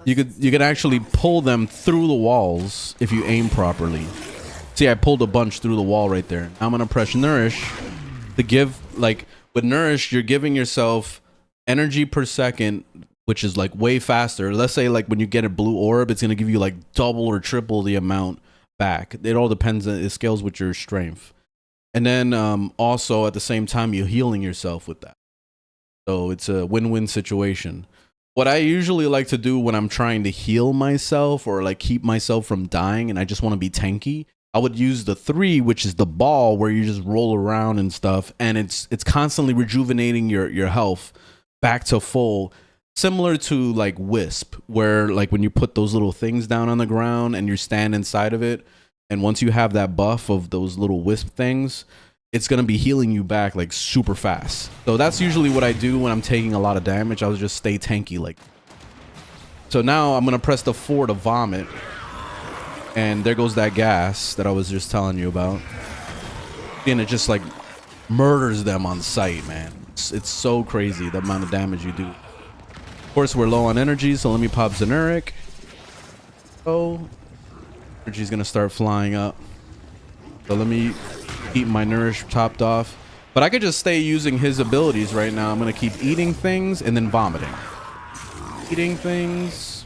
You could actually pull them through the walls if you aim properly. See, I pulled a bunch through the wall right there. I'm gonna press nourish to give, like with nourish, you're giving yourself energy per second, which is like way faster. Let's say like when you get a blue orb, it's gonna give you like double or triple the amount back. It all depends, it scales with your strength. And then also at the same time, you're healing yourself with that. So it's a win-win situation. What I usually like to do when I'm trying to heal myself or like keep myself from dying and I just want to be tanky, I would use the 3, which is the ball where you just roll around and stuff, and it's constantly rejuvenating your health back to full. Similar to like Wisp, where like when you put those little things down on the ground and you stand inside of it, And once you have that buff of those little wisp things, it's going to be healing you back like super fast. So that's usually what I do when I'm taking a lot of damage. I'll just stay tanky like. So now I'm going to press the 4 to vomit. And there goes that gas that I was just telling you about. And it just like murders them on sight, man. It's so crazy the amount of damage you do. Of course, we're low on energy, so let me pop Generic. Oh, energy's going to start flying up. So let me keep my nourish topped off. But I could just stay using his abilities right now. I'm going to keep eating things and then vomiting. Eating things,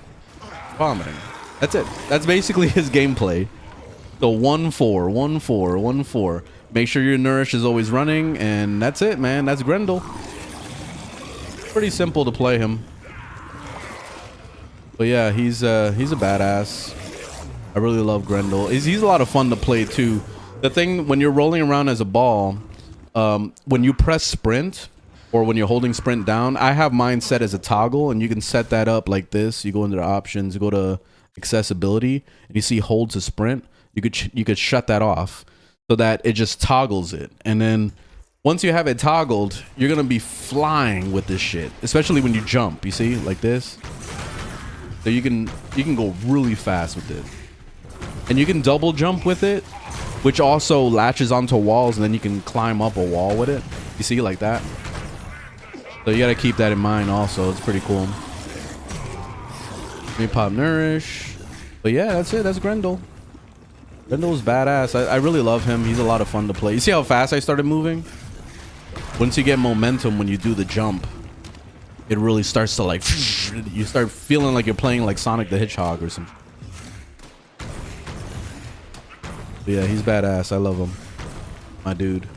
vomiting. That's it. That's basically his gameplay. So 1-4, 1-4, 1-4. Make sure your nourish is always running, and that's it, man. That's Grendel. Pretty simple to play him. But yeah, he's a badass. I really love Grendel. He's a lot of fun to play too. The thing when you're rolling around as a ball, when you press sprint or when you're holding sprint down, I have mine set as a toggle, and you can set that up like this. You go into the options, you go to accessibility, and you see hold to sprint. You could shut that off so that it just toggles it. And then once you have it toggled, you're gonna be flying with this shit, especially when you jump. You see, like this. So you can go really fast with it, and you can double jump with it, which also latches onto walls, and then you can climb up a wall with it. You see, like that. So you gotta keep that in mind also. It's pretty cool. Let me pop nourish. But yeah, that's it. That's Grendel. Grendel's badass. I really love him. He's a lot of fun to play. You see how fast I started moving? Once you get momentum when you do the jump, it really starts to like, you start feeling like you're playing like Sonic the Hedgehog or something. But yeah, he's badass. I love him. My dude.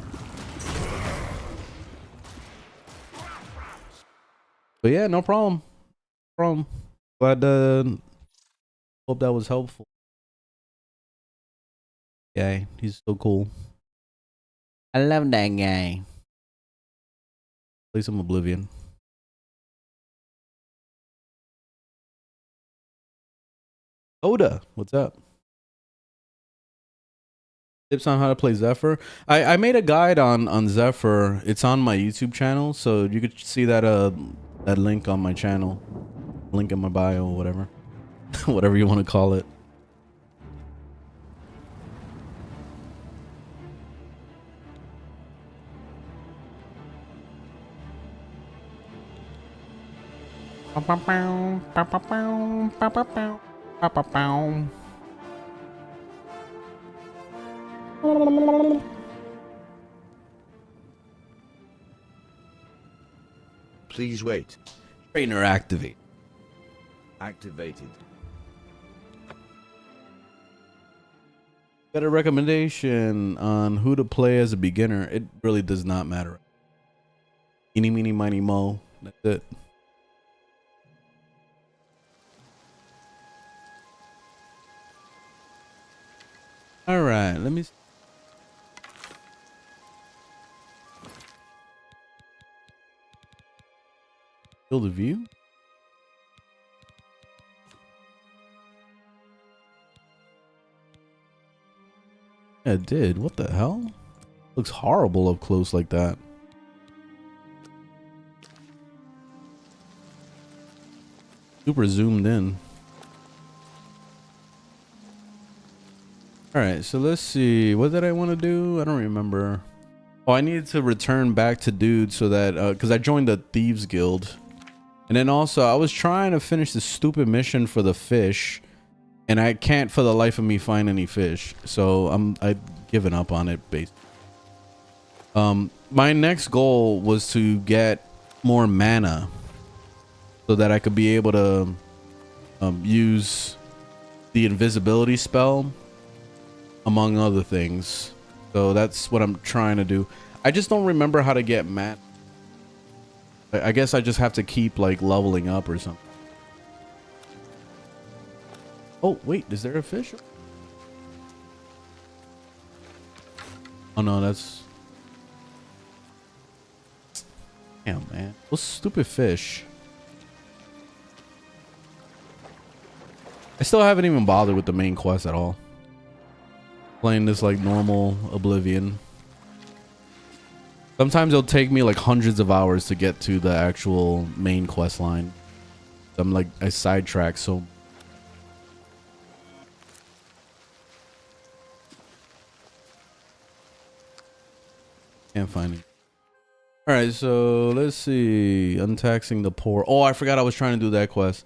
But yeah, no problem. Glad hope that was helpful. Yeah, he's so cool. I love that guy. Play some Oblivion. Oda, what's up? Tips on how to play Zephyr. I made a guide on Zephyr. It's on my YouTube channel, so you could see that that link on my channel. Link in my bio, whatever. Whatever you want to call it. Please wait. Trainer activate. Activated. Got a recommendation on who to play as a beginner? It really does not matter. Eeny, meeny, miny, mo. That's it. All right, let me see. Field of view. Yeah, it did. What the hell? Looks horrible up close like that. Super zoomed in. All right, so let's see. What did I want to do? I don't remember. Oh, I needed to return back to dude so that because I joined the Thieves Guild. And then also I was trying to finish the stupid mission for the fish, and I can't for the life of me find any fish. So I've given up on it basically. My next goal was to get more mana so that I could be able to use the invisibility spell among other things. So that's what I'm trying to do. I just don't remember how to get mana. I guess I just have to keep like leveling up or something. Oh wait, is there a fish? Oh no, that's... Damn, man. Those stupid fish. I still haven't even bothered with the main quest at all. Playing this like normal Oblivion. Sometimes it'll take me like hundreds of hours to get to the actual main quest line. I'm like, I sidetrack so. Can't find it. All right, so let's see. Untaxing the poor. Oh, I forgot I was trying to do that quest.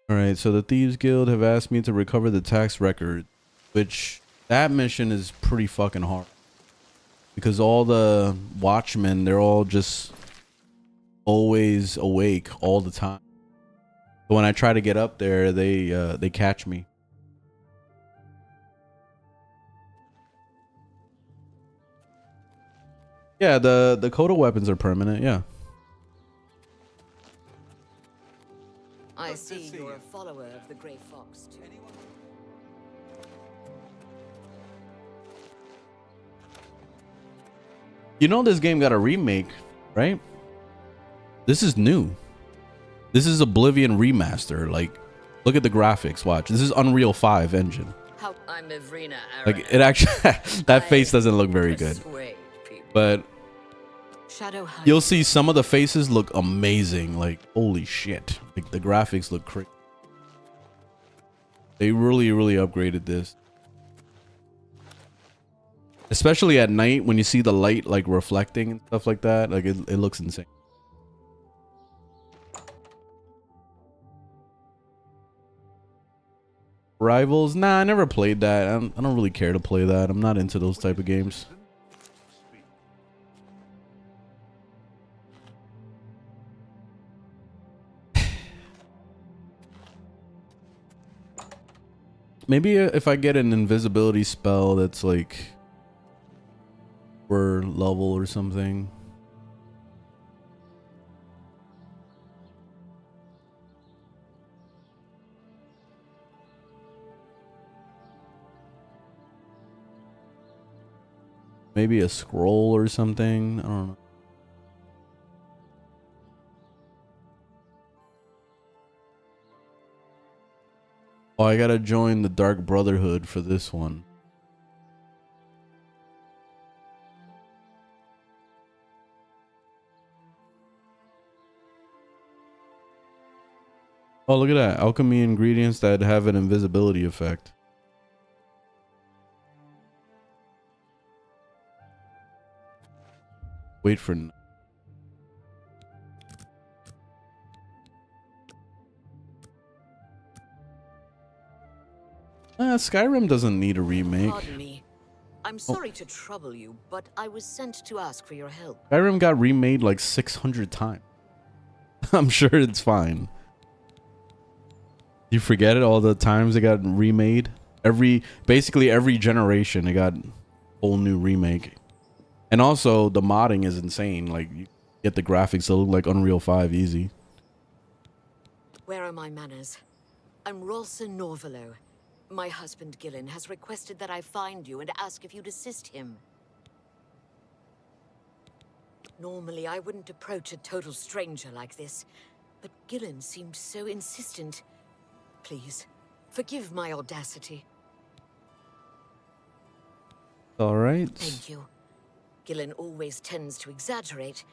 All right, so the Thieves Guild have asked me to recover the tax record, which that mission is pretty fucking hard. Because all the watchmen, they're all just always awake all the time. But when I try to get up there, they catch me. Yeah, the coda weapons are permanent, yeah. I see you're a follower of the Grey Fox, too. You know this game got a remake, right? This is new. This is Oblivion remaster. Like, look at the graphics. Watch. This is Unreal 5 engine. I'm Ivrina Like, it actually that face doesn't look very good. But you'll see some of the faces look amazing. Like, holy shit. Like, the graphics look crazy. They really upgraded this. Especially at night when you see the light like reflecting and stuff like that. Like, it looks insane. Rivals? Nah, I never played that. I don't really care to play that. I'm not into those type of games. Maybe if I get an invisibility spell that's like per level or something. Maybe a scroll or something. I don't know. Oh, I gotta join the Dark Brotherhood for this one. Oh, look at that. Alchemy ingredients that have an invisibility effect. Wait for... Skyrim doesn't need a remake. Pardon me. I'm sorry to trouble you, but I was sent to ask for your help. Skyrim got remade like 600 times. I'm sure it's fine. You forget it all the times it got remade? Basically every generation it got a whole new remake. And also the modding is insane. Like, you get the graphics to look like Unreal 5 easy. Where are my manners? I'm Rolsa Norvalo. My husband Gillen has requested that I find you and ask if you'd assist him. Normally I wouldn't approach a total stranger like this, but Gillen seemed so insistent. Please, forgive my audacity. All right. Thank you. Gillen always tends to exaggerate,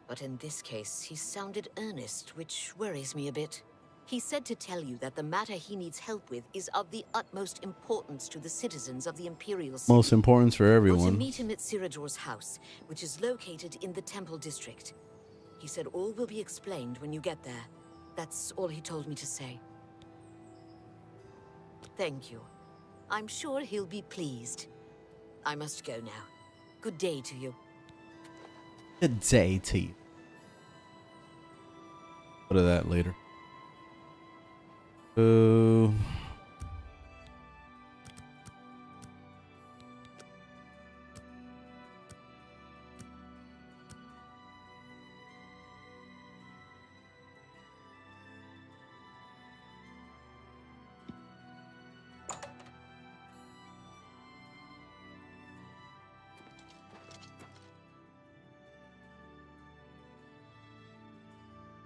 but in this case, he sounded earnest, which worries me a bit. He said to tell you that the matter he needs help with is of the utmost importance to the citizens of the Imperial City. Most importance for You're everyone. to meet him at Sirador's house, which is located in the Temple District. He said all will be explained when you get there. That's all he told me to say. Thank you. I'm sure he'll be pleased. I must go now. Good day to you. Good day to you. Go to that later.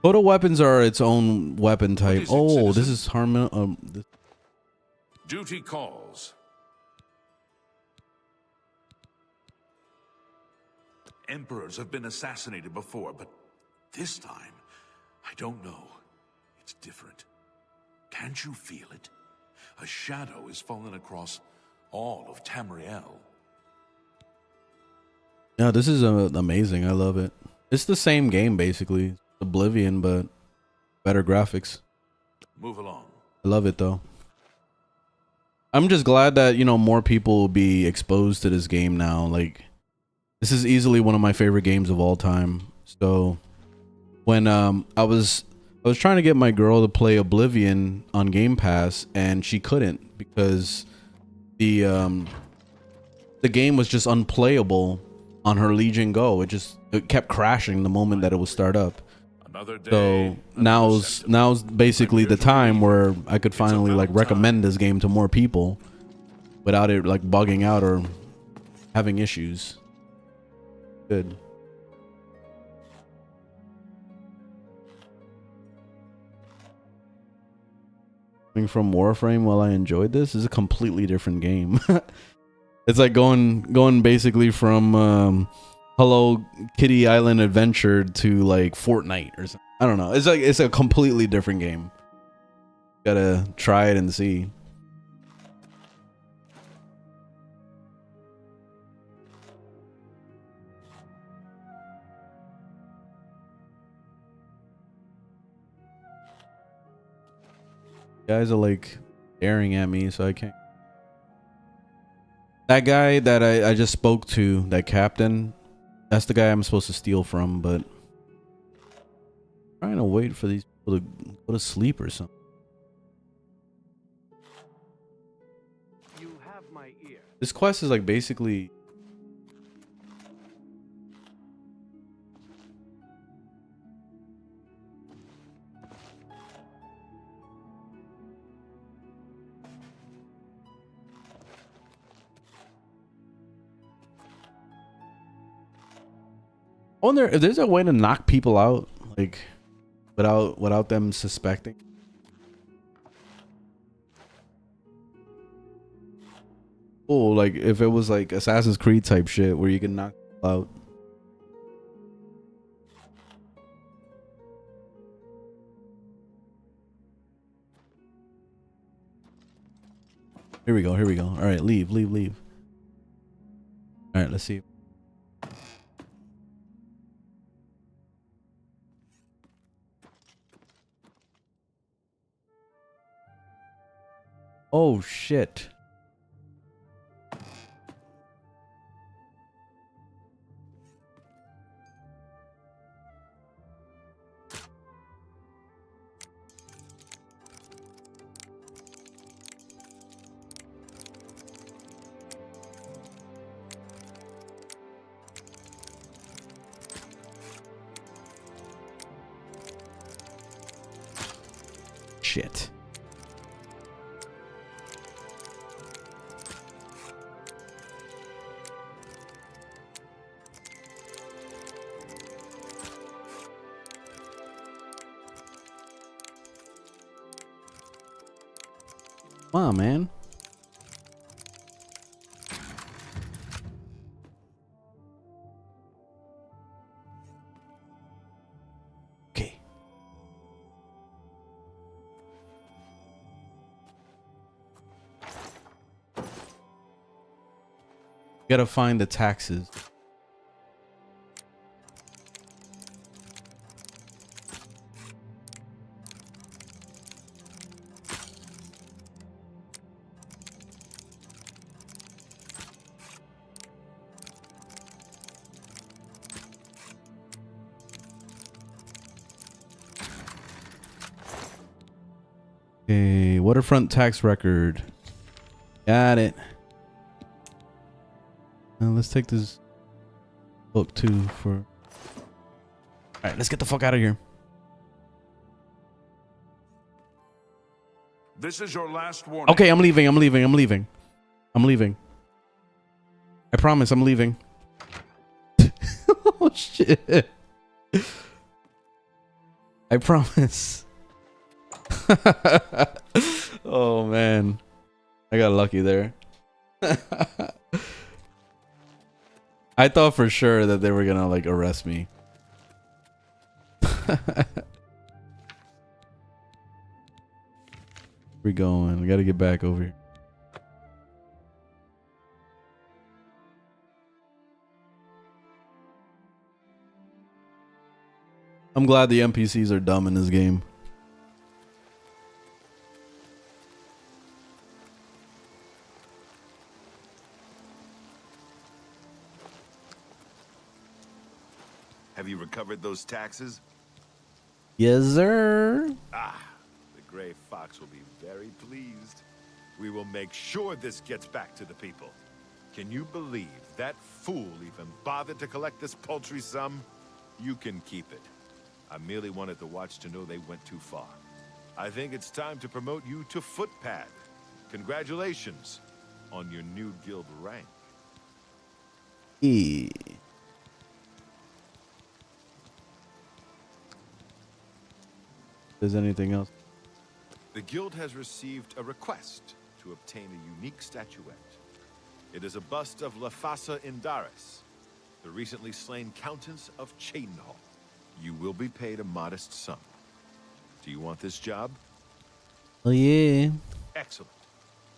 Photo weapons are its own weapon type. is it, Oh, citizen? this is Harmon. Duty calls. Emperors have been assassinated before, but this time, I don't know. It's different. Can't you feel it? A shadow is falling across all of Tamriel. Yeah, this is amazing. I love it. It's the same game basically, Oblivion, but better graphics. Move along. I love it though. I'm just glad that, you know, more people will be exposed to this game now. Like, this is easily one of my favorite games of all time. So when I was trying to get my girl to play Oblivion on Game Pass, and she couldn't because the game was just unplayable on her Legion Go. It kept crashing the moment that it would start up. So now's basically the time where I could finally like recommend this game to more people without it like bugging out or having issues. Good. Coming from Warframe, while I enjoyed this, is a completely different game. It's like going basically from Hello Kitty Island Adventure to like Fortnite or something. I don't know. It's a completely different game. Gotta try it and see. Guys are like staring at me, so I can't. That guy that I just spoke to, that captain, that's the guy I'm supposed to steal from, but I'm trying to wait for these people to go to sleep or something. You have my ear. This quest is like basically I wonder if there's a way to knock people out, like without them suspecting. Oh, like if it was like Assassin's Creed type shit where you can knock people out. Here we go. Here we go. All right, leave. All right, let's see. Oh shit. Shit. Come on, man. Okay. Gotta find the taxes. Okay, waterfront tax record. Got it. Now let's take this book too for. All right, let's get the fuck out of here. This is your last warning. Okay, I'm leaving. I promise I'm leaving. Oh shit. I promise. Oh man. I got lucky there. I thought for sure that they were gonna like arrest me. We're going. We gotta get back over here. I'm glad the NPCs are dumb in this game. Have you recovered those taxes? Yes, sir. Ah, the Gray Fox will be very pleased. We will make sure this gets back to the people. Can you believe that fool even bothered to collect this paltry sum? You can keep it. I merely wanted the Watch to know they went too far. I think it's time to promote you to Footpad. Congratulations on your new guild rank. E. There's anything else? The guild has received a request to obtain a unique statuette. It is a bust of Lafasa Indaris, the recently slain Countess of Chadenhall. You will be paid a modest sum. Do you want this job? Oh yeah. Excellent.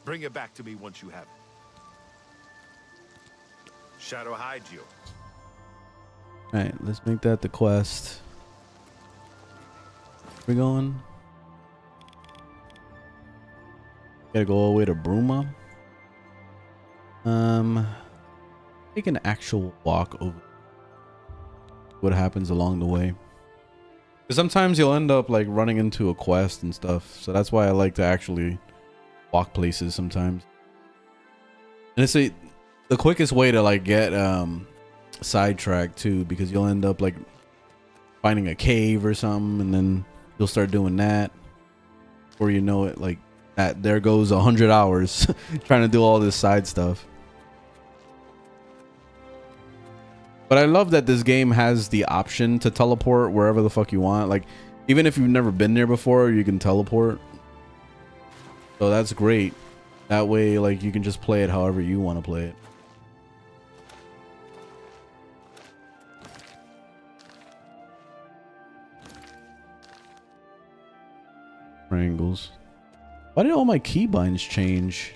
Bring it back to me once you have it. Shadow hide you. Alright, let's make that the quest. We're going. Gotta go all the way to Bruma. Take an actual walk over what happens along the way. Because sometimes you'll end up like running into a quest and stuff. So that's why I like to actually walk places sometimes. And it's the quickest way to like get sidetracked too, because you'll end up like finding a cave or something, and then you'll start doing that. Before you know it, like that, there goes 100 hours trying to do all this side stuff. But I love that this game has the option to teleport wherever the fuck you want. Like, even if you've never been there before, you can teleport. So that's great. That way, like, you can just play it however you want to play it. Triangles. Why did all my keybinds change?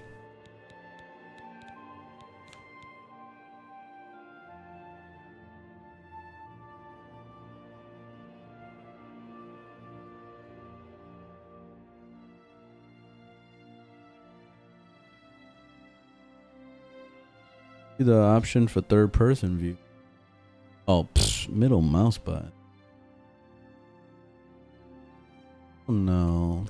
The option for third person view. Oh, middle mouse button. Oh no.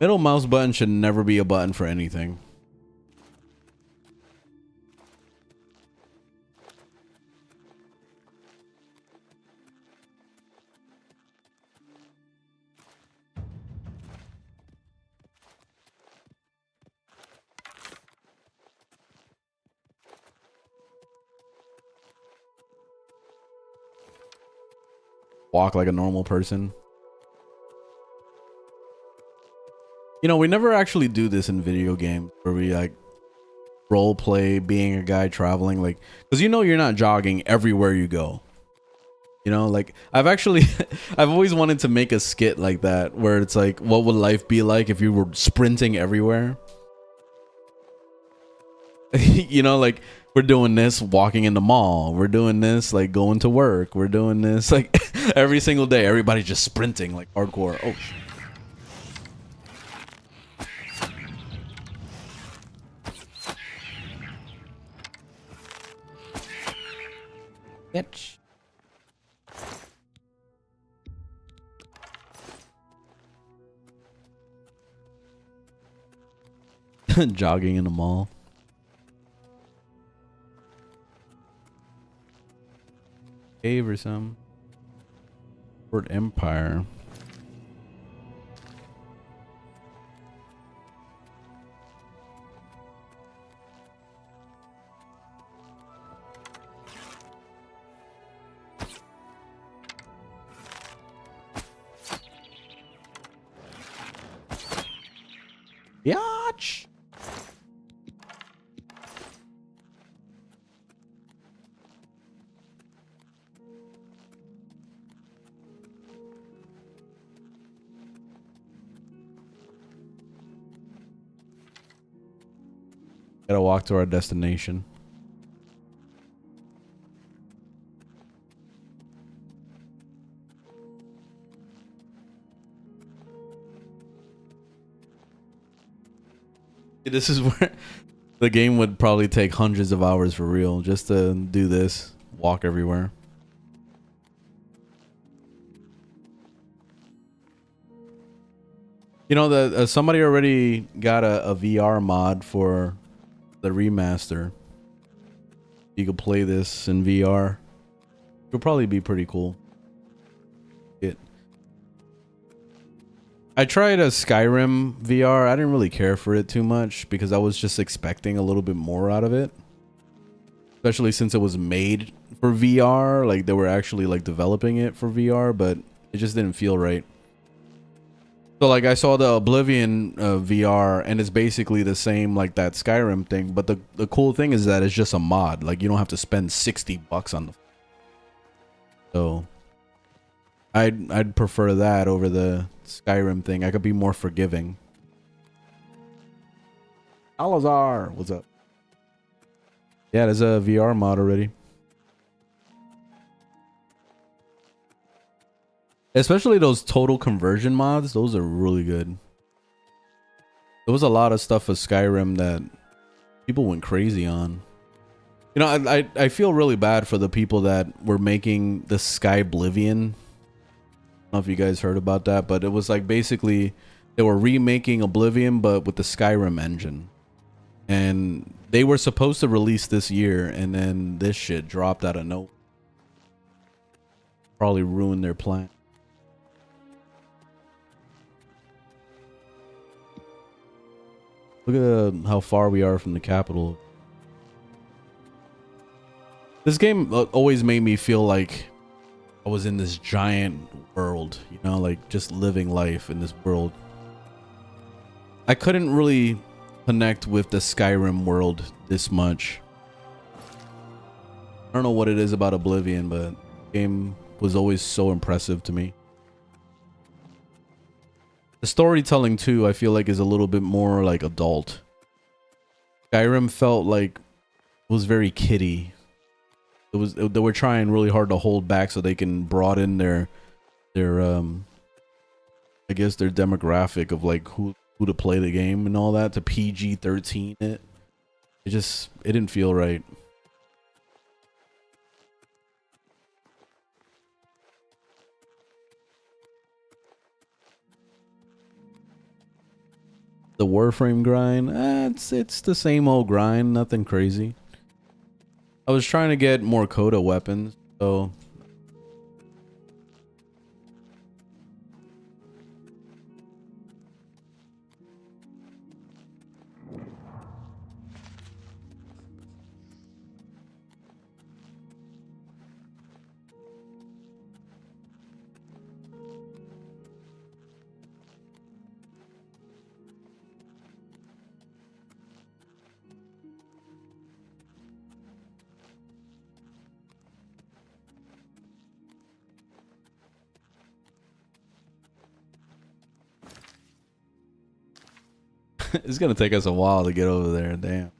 Middle mouse button should never be a button for anything. Walk like a normal person. You know, we never actually do this in video games where we like role play being a guy traveling, like, because you know you're not jogging everywhere you go. You know, like I've always wanted to make a skit like that where it's like, what would life be like if you were sprinting everywhere? You know, like we're doing this walking in the mall, we're doing this like going to work, we're doing this like every single day, everybody's just sprinting like hardcore. Oh bitch. Jogging in the mall. Cave or some. Fort Empire. Yatch. Gotta walk to our destination. This is where the game would probably take hundreds of hours for real just to do this. Walk everywhere. You know that somebody already got a VR mod for the remaster. You could play this in VR. It'll probably be pretty cool. I tried a Skyrim VR. I didn't really care for it too much because I was just expecting a little bit more out of it. Especially since it was made for VR. Like they were actually like developing it for VR, but it just didn't feel right. So like I saw the Oblivion VR and it's basically the same like that Skyrim thing. But the cool thing is that it's just a mod. Like you don't have to spend $60 on the. So I'd prefer that over the Skyrim thing. I could be more forgiving. Alazar, what's up? Yeah, there's a VR mod already. Especially those total conversion mods. Those are really good. There was a lot of stuff for Skyrim that people went crazy on. You know, I feel really bad for the people that were making the Skyblivion. I don't know if you guys heard about that, but it was like basically they were remaking Oblivion but with the Skyrim engine, and they were supposed to release this year, and then this shit dropped out of nowhere. Probably ruined their plan. Look at how far we are from the capital. This game always made me feel like I was in this giant world, you know, like just living life in this world. I couldn't really connect with the Skyrim world this much. I don't know what it is about Oblivion, but the game was always so impressive to me. The storytelling too, I feel like is a little bit more like adult. Skyrim felt like it was very kiddie. They were trying really hard to hold back so they can broaden their I guess their demographic of like who to play the game and all that, to PG-13 it. It didn't feel right. The Warframe grind, it's the same old grind, nothing crazy. I was trying to get more Coda weapons, so it's gonna take us a while to get over there. Damn.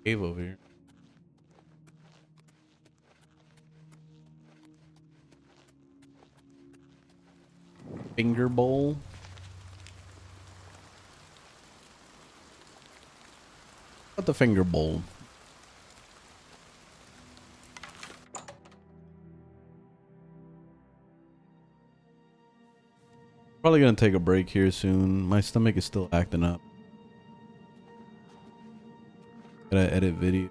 Cave over here. Finger bowl. What the finger bowl? Probably gonna take a break here soon. My stomach is still acting up. Gotta edit video.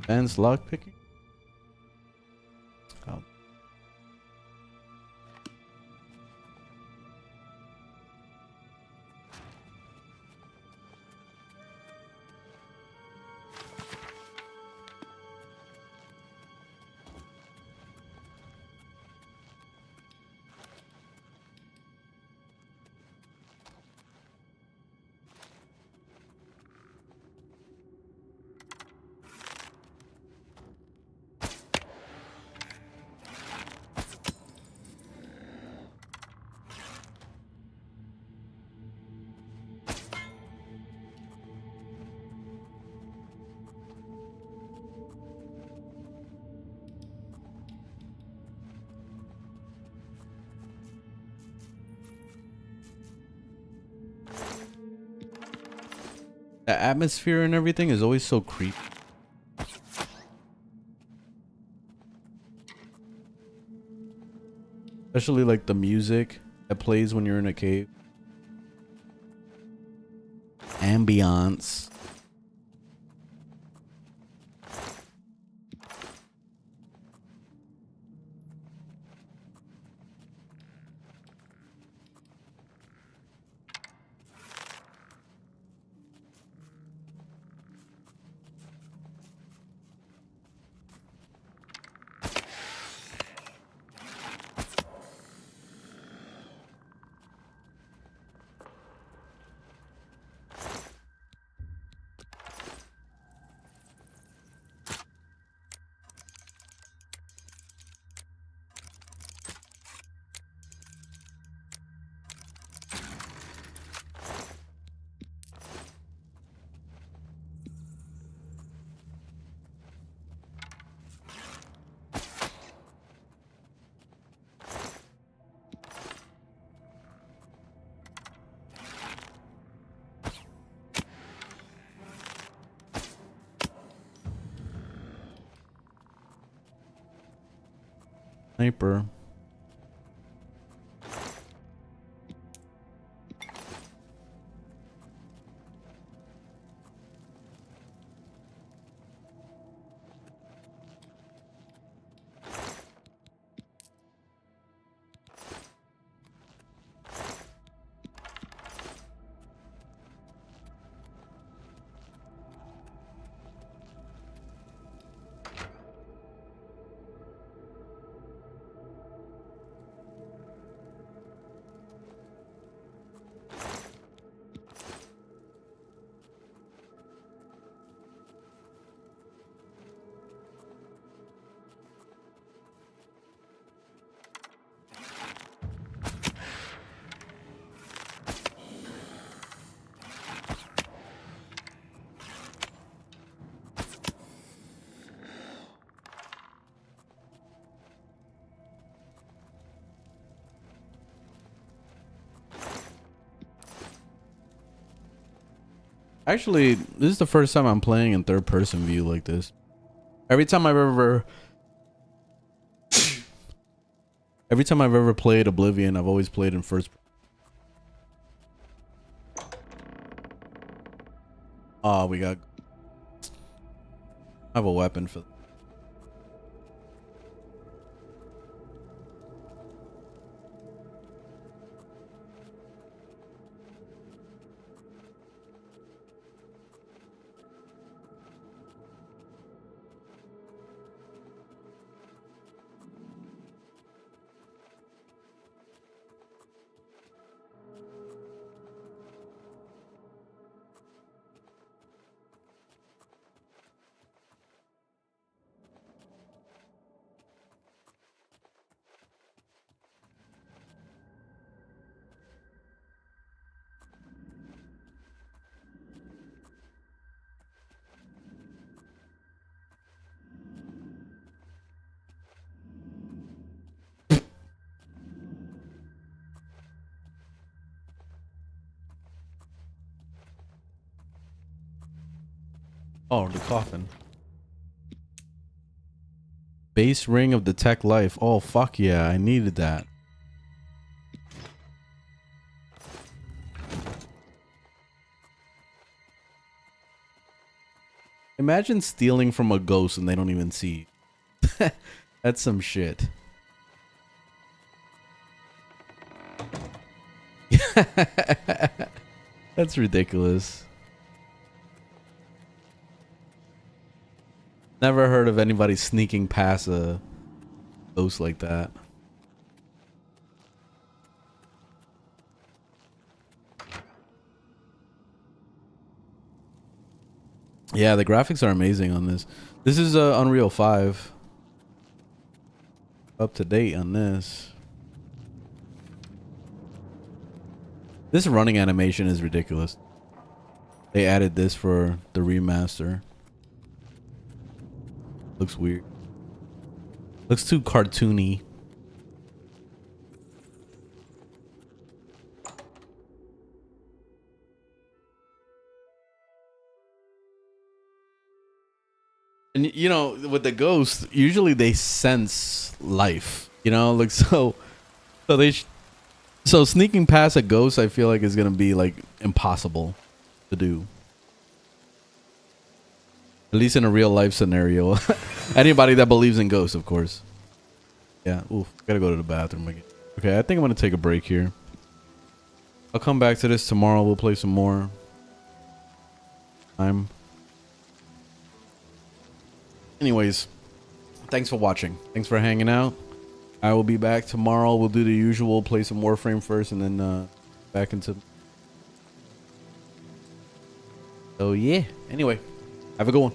Advanced lockpicking. Oh. The atmosphere and everything is always so creepy. Especially like the music that plays when you're in a cave. Ambiance. Sniper. Actually, this is the first time I'm playing in third person view like this. Every time I've ever played Oblivion, I've always played in first. Oh, we got. I have a weapon for. Oh, the coffin. Base ring of detect life. Oh, fuck yeah. I needed that. It Imagine stealing from a ghost and they don't even see you. That's some shit. That's ridiculous. Never heard of anybody sneaking past a ghost like that. Yeah, the graphics are amazing on this. This is Unreal 5. Up to date on this. This running animation is ridiculous. They added this for the remaster. Looks weird. Looks too cartoony. And you know, with the ghosts, usually they sense life. You know, like so sneaking past a ghost, I feel like is gonna be like impossible to do. At least in a real life scenario. Anybody that believes in ghosts, of course. Yeah. Ooh, gotta go to the bathroom again. Okay, I think I'm gonna take a break here. I'll come back to this tomorrow. We'll play some more. Anyways, thanks for watching. Thanks for hanging out. I will be back tomorrow. We'll do the usual, play some Warframe first, and then back into. So yeah. Anyway, have a good one.